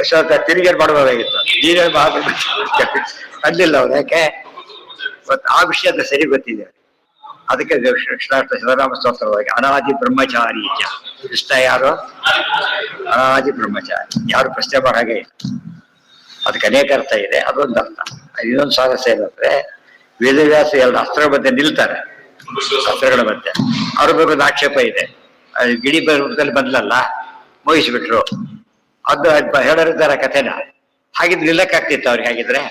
ಅಶ್ವತ್ಥ ತಿರುಗೇರ್ ಮಾಡ್ಬೋದಾಗಿತ್ತು, ನೀವೇ ಅಂದಿಲ್ಲ ಅವ್ರು. ಯಾಕೆ? ಆ ವಿಷಯ ಅಂತ ಸರಿ ಗೊತ್ತಿದೆ. ಅದಕ್ಕೆ ಕೃಷ್ಣಾಷ್ಟ ಶಿವರಾಮ ಸ್ತೋತ್ರವಾಗಿ ಅನಾದಿ ಬ್ರಹ್ಮಚಾರಿ. ಕೃಷ್ಣ ಯಾರು? ಅನಾದಿ ಬ್ರಹ್ಮಚಾರಿ. ಯಾರು ಪ್ರಶ್ನೆ ಮಾಡೋ ಹಾಗೆ ಇಲ್ಲ. ಅದಕ್ಕೆ ಅನೇಕ ಅರ್ಥ ಇದೆ, ಅದೊಂದು ಅರ್ಥ. ಇನ್ನೊಂದು ಸ್ವಾರಸ್ಯ ಏನಂದ್ರೆ, ವೇದವ್ಯಾಸ ಎರಡು ಅಸ್ತ್ರಗಳ ಮಧ್ಯೆ ನಿಲ್ತಾರೆ, ಅಸ್ತ್ರಗಳ ಮಧ್ಯೆ. ಅವ್ರ ಬಗ್ಗೆ ಒಂದು ಆಕ್ಷೇಪ ಇದೆ. ಗಿಡಿ ರೂಪದಲ್ಲಿ ಬಂದ್ಲಲ್ಲ, ಮುಗಿಸ್ಬಿಟ್ರು. ಅದು ಹೇಳೋರಿದ್ದಾರೆ ಕಥೆನ. ಹಾಗಿದ್ರೆ ನಿಲ್ಲಕ್ಕಾಗ್ತಿತ್ತು ಅವ್ರಿಗೆ? ಹಾಗಿದ್ರೆ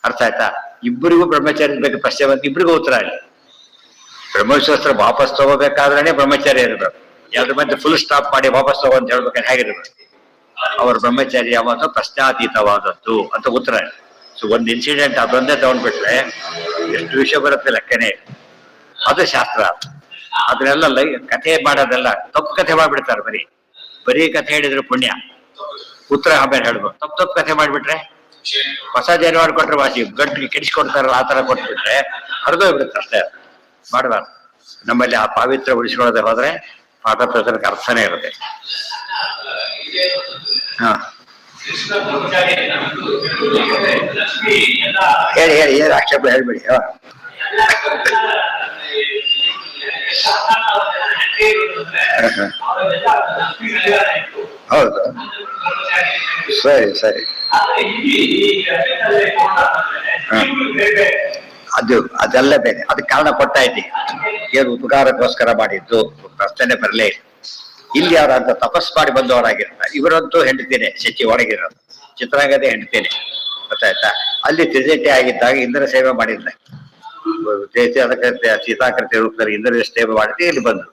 ಅರ್ಥ ಆಯ್ತಾ? ಇಬ್ಬರಿಗೂ ಬ್ರಹ್ಮಚಾರ್ಯದ ಬಗ್ಗೆ ಪ್ರಶ್ನೆ ಬಂದು ಇಬ್ಬರಿಗೂ ಉತ್ತರ ಅಲ್ಲಿ. ಬ್ರಹ್ಮಶಾಸ್ತ್ರ ವಾಪಸ್ ತಗೋಬೇಕಾದ್ರೆ ಬ್ರಹ್ಮಚಾರಿ ಇರಬೇಕು. ಯಾವ್ದ್ರ ಮಧ್ಯೆ ಫುಲ್ ಸ್ಟಾಪ್ ಮಾಡಿ ವಾಪಸ್ ತಗೋ ಅಂತ ಹೇಳ್ಬೇಕಾದ್ರೆ ಹೇಗಿರ್ಬೇಕು? ಅವ್ರ ಬ್ರಹ್ಮಚಾರಿ ಯಾವತ್ತೋ ಪ್ರಶ್ನಾತೀತವಾದದ್ದು ಅಂತ ಉತ್ತರ. ಸೊ ಒಂದು ಇನ್ಸಿಡೆಂಟ್ ಅದೊಂದೇ ತಗೊಂಡ್ಬಿಟ್ರೆ ಎಷ್ಟು ವಿಷಯ ಬರುತ್ತೆ ಲೆಕ್ಕನೇ. ಅದು ಶಾಸ್ತ್ರ. ಅದನ್ನೆಲ್ಲ ಕಥೆ ಮಾಡೋದೆಲ್ಲ ತಪ್ಪು ಕಥೆ ಮಾಡ್ಬಿಡ್ತಾರೆ. ಬರೀ ಕಥೆ ಹೇಳಿದ್ರೆ ಪುಣ್ಯ, ಉತ್ತರ ಆಮೇಲೆ ಹೇಳ್ಬೇಕು. ತಪ್ಪು ಕಥೆ ಮಾಡ್ಬಿಟ್ರೆ, ಹೊಸ ಜನವಾರ ಕೊಟ್ರೆ ವಾಸಿ, ಗಂಟು ಕೆಡಿಸ್ಕೊಡ್ತಾರಲ್ಲ ಆ ತರ ಕೊಟ್ಬಿಟ್ರೆ ಹರಿದೋಗ್ಬಿಡುತ್ತೆ. ಅಷ್ಟೇ ಮಾಡಬಾರ್ದು. ನಮ್ಮಲ್ಲಿ ಆ ಪಾವಿತ್ರ ಉಳಿಸ್ಕೊಳ್ಳೋದೇ ಹೋದ್ರೆ ಪಾಠ ಪ್ರಸರಕ್ಕೆ ಅರ್ಥನೇ ಇರುತ್ತೆ. ಹಾ ಹೇಳಿ ಏನು ಆಕ್ಷೇಪ ಹೇಳ್ಬಿಡಿ. ಹೌದು, ಸರಿ. ಅದೆಲ್ಲ ಬೇರೆ. ಅದಕ್ಕೆ ಕಾರಣ ಕೊಟ್ಟಾಯ್ತಿ. ಏನು ಉಪಕಾರಕ್ಕೋಸ್ಕರ ಮಾಡಿದ್ದು ಪ್ರಶ್ನೆ ಬರಲೇ ಇಲ್ಲ. ಇಲ್ಲಿ ಯಾರು ಅಂತ ತಪಸ್ ಮಾಡಿ ಬಂದವರಾಗಿರ್ತಾರೆ. ಇವರಂತೂ ಹೆಂಡ್ತೇನೆ ಶಚಿ ಒಳಗಿರೋದು, ಚಿತ್ರಾಂಗದೇ ಹೆಂಡ್ತೇನೆ, ಗೊತ್ತಾಯ್ತಾ? ಅಲ್ಲಿ ತ್ರಿಜಟೆ ಆಗಿದ್ದಾಗ ಇಂದ್ರ ಸೇವೆ ಮಾಡಿಲ್ಲ. ಅದಕ್ಕೆ ಸೀತಾಕೃತಿ ರೂಪದಲ್ಲಿ ಇಂದ್ರ ಸೇವೆ ಮಾಡಿದ್ರೆ ಇಲ್ಲಿ ಬಂದು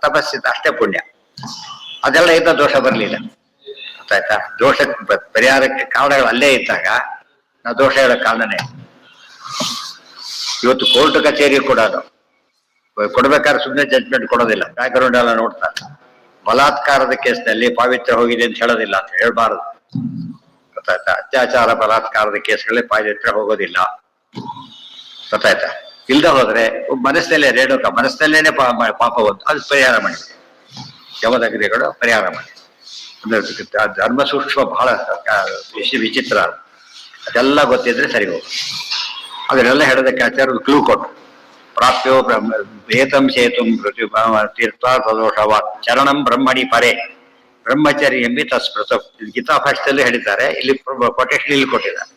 ತಪಸ್ಸಿದ್ದ ಅಷ್ಟೇ ಪುಣ್ಯ. ಅದೆಲ್ಲ ಇದ್ದ ದೋಷ ಬರ್ಲಿಲ್ಲ, ಗೊತ್ತಾಯ್ತಾ? ದೋಷ ಪರಿಹಾರಕ್ಕೆ ಕಾರಣಗಳು ಅಲ್ಲೇ ಇದ್ದಾಗ ನಾವು ದೋಷ ಹೇಳೋ ಕಾರಣನೇ. ಇವತ್ತು ಕೋರ್ಟ್ ಕಚೇರಿ ಕೂಡ ಕೊಡ್ಬೇಕಾದ್ರೆ ಸುಮ್ಮನೆ ಜಡ್ಜ್ಮೆಂಟ್ ಕೊಡೋದಿಲ್ಲ, ಬ್ಯಾಕ್ಗ್ರೌಂಡ್ ಎಲ್ಲ ನೋಡ್ತಾರೆ. ಬಲಾತ್ಕಾರದ ಕೇಸ್ನಲ್ಲಿ ಪಾವಿತ್ರ್ಯ ಹೋಗಿದೆ ಅಂತ ಹೇಳೋದಿಲ್ಲ ಅಂತ ಹೇಳ್ಬಾರದು. ಗೊತ್ತಾಯ್ತಾ? ಅತ್ಯಾಚಾರ ಬಲಾತ್ಕಾರದ ಕೇಸ್ಗಳಲ್ಲಿ ಪಾವಿತ್ರ್ಯ ಹೋಗೋದಿಲ್ಲ. ಗೊತ್ತಾಯ್ತಾ? ಇಲ್ದ ಹೋದ್ರೆ ಮನಸ್ಸಲ್ಲೇ ರೇಣುಕ ಮನಸ್ಸಲ್ಲೇನೆ ಪಾಪ ಬಂತು, ಅದು ಪರಿಹಾರ ಮಾಡಿದೆ. ಯಮದಗ್ನಿಗಳು ಪರಿಹಾರ ಮಾಡಿ. ಧರ್ಮ ಸೂಕ್ಷ್ಮ ಬಹಳ ವಿಚಿತ್ರ. ಅದೆಲ್ಲ ಗೊತ್ತಿದ್ರೆ ಸರಿ ಹೋಗ. ಅದನ್ನೆಲ್ಲ ಹೇಳೋದಕ್ಕೆ ಆಚಾರ್ಯರು ಕ್ಲೂ ಕೊಟ್ಟು ಪ್ರಾಪ್ಯೋ ಏತಂ ಸೇತುಂ ತೀರ್ಥ ಸದೋಷವ ಚರಣಂ ಬ್ರಹ್ಮಣಿ ಪರೆ ಬ್ರಹ್ಮಚಾರಿ ಎಂಬಿ ತಸ್ಮೃತ. ಗೀತಾಭಾಷ್ಯದಲ್ಲಿ ಹೇಳಿದ್ದಾರೆ, ಇಲ್ಲಿ ಕೊಟೇಶನ್ ಇಲ್ಲಿ ಕೊಟ್ಟಿದ್ದಾರೆ.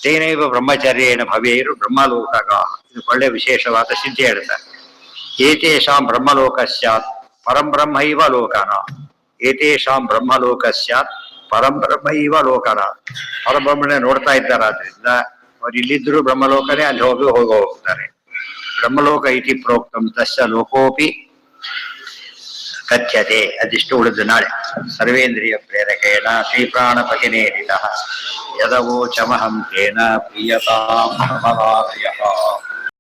ತೇನೈವ ಬ್ರಹ್ಮಚಾರ್ಯೇಣ ಭವೇರು ಬ್ರಹ್ಮಲೋಕಗ. ಇದು ಒಳ್ಳೆ ವಿಶೇಷವಾದ ಸಿದ್ಧಿ ಹೇಳ್ತಾರೆ. ಏತೇಷಾಂ ಬ್ರಹ್ಮಲೋಕ ಸ್ಯಾತ್ ಪರಂ ಬ್ರಹ್ಮೈವ ಲೋಕನ. ಏತೇಷಾಂ ಬ್ರಹ್ಮಲೋಕ ಸ್ಯಾತ್ ಪರಂ ಬ್ರಹ್ಮೈವ ಲೋಕನ. ಪರಬ್ರಹ್ಮನೇ ನೋಡ್ತಾ ಇದ್ದಾರಾದ್ರಿಂದ ಅವ್ರು ಇಲ್ಲಿದ್ರು ಬ್ರಹ್ಮಲೋಕನೇ, ಅಲ್ಲಿ ಹೋಗ್ತಾರೆ. ಬ್ರಹ್ಮಲೋಕ ಇತಿ ಪ್ರೋಕ್ತಂ ತಸ್ಯ ಲೋಕೋಪಿ ಕಥ್ಯತೆ. ಅದಿಷ್ಟು ಉಳಿದು ನಾಳೆ. ಸರ್ವೇಂದ್ರಿಯ ಪ್ರೇರಕೇಣ ಶ್ರೀ ಪ್ರಾಣಪತಿನೇರಿತಃ ಯದವೋಚಮಹಂ ತೇನ ಪ್ರಿಯತಾಂ ಭವಾದಯ.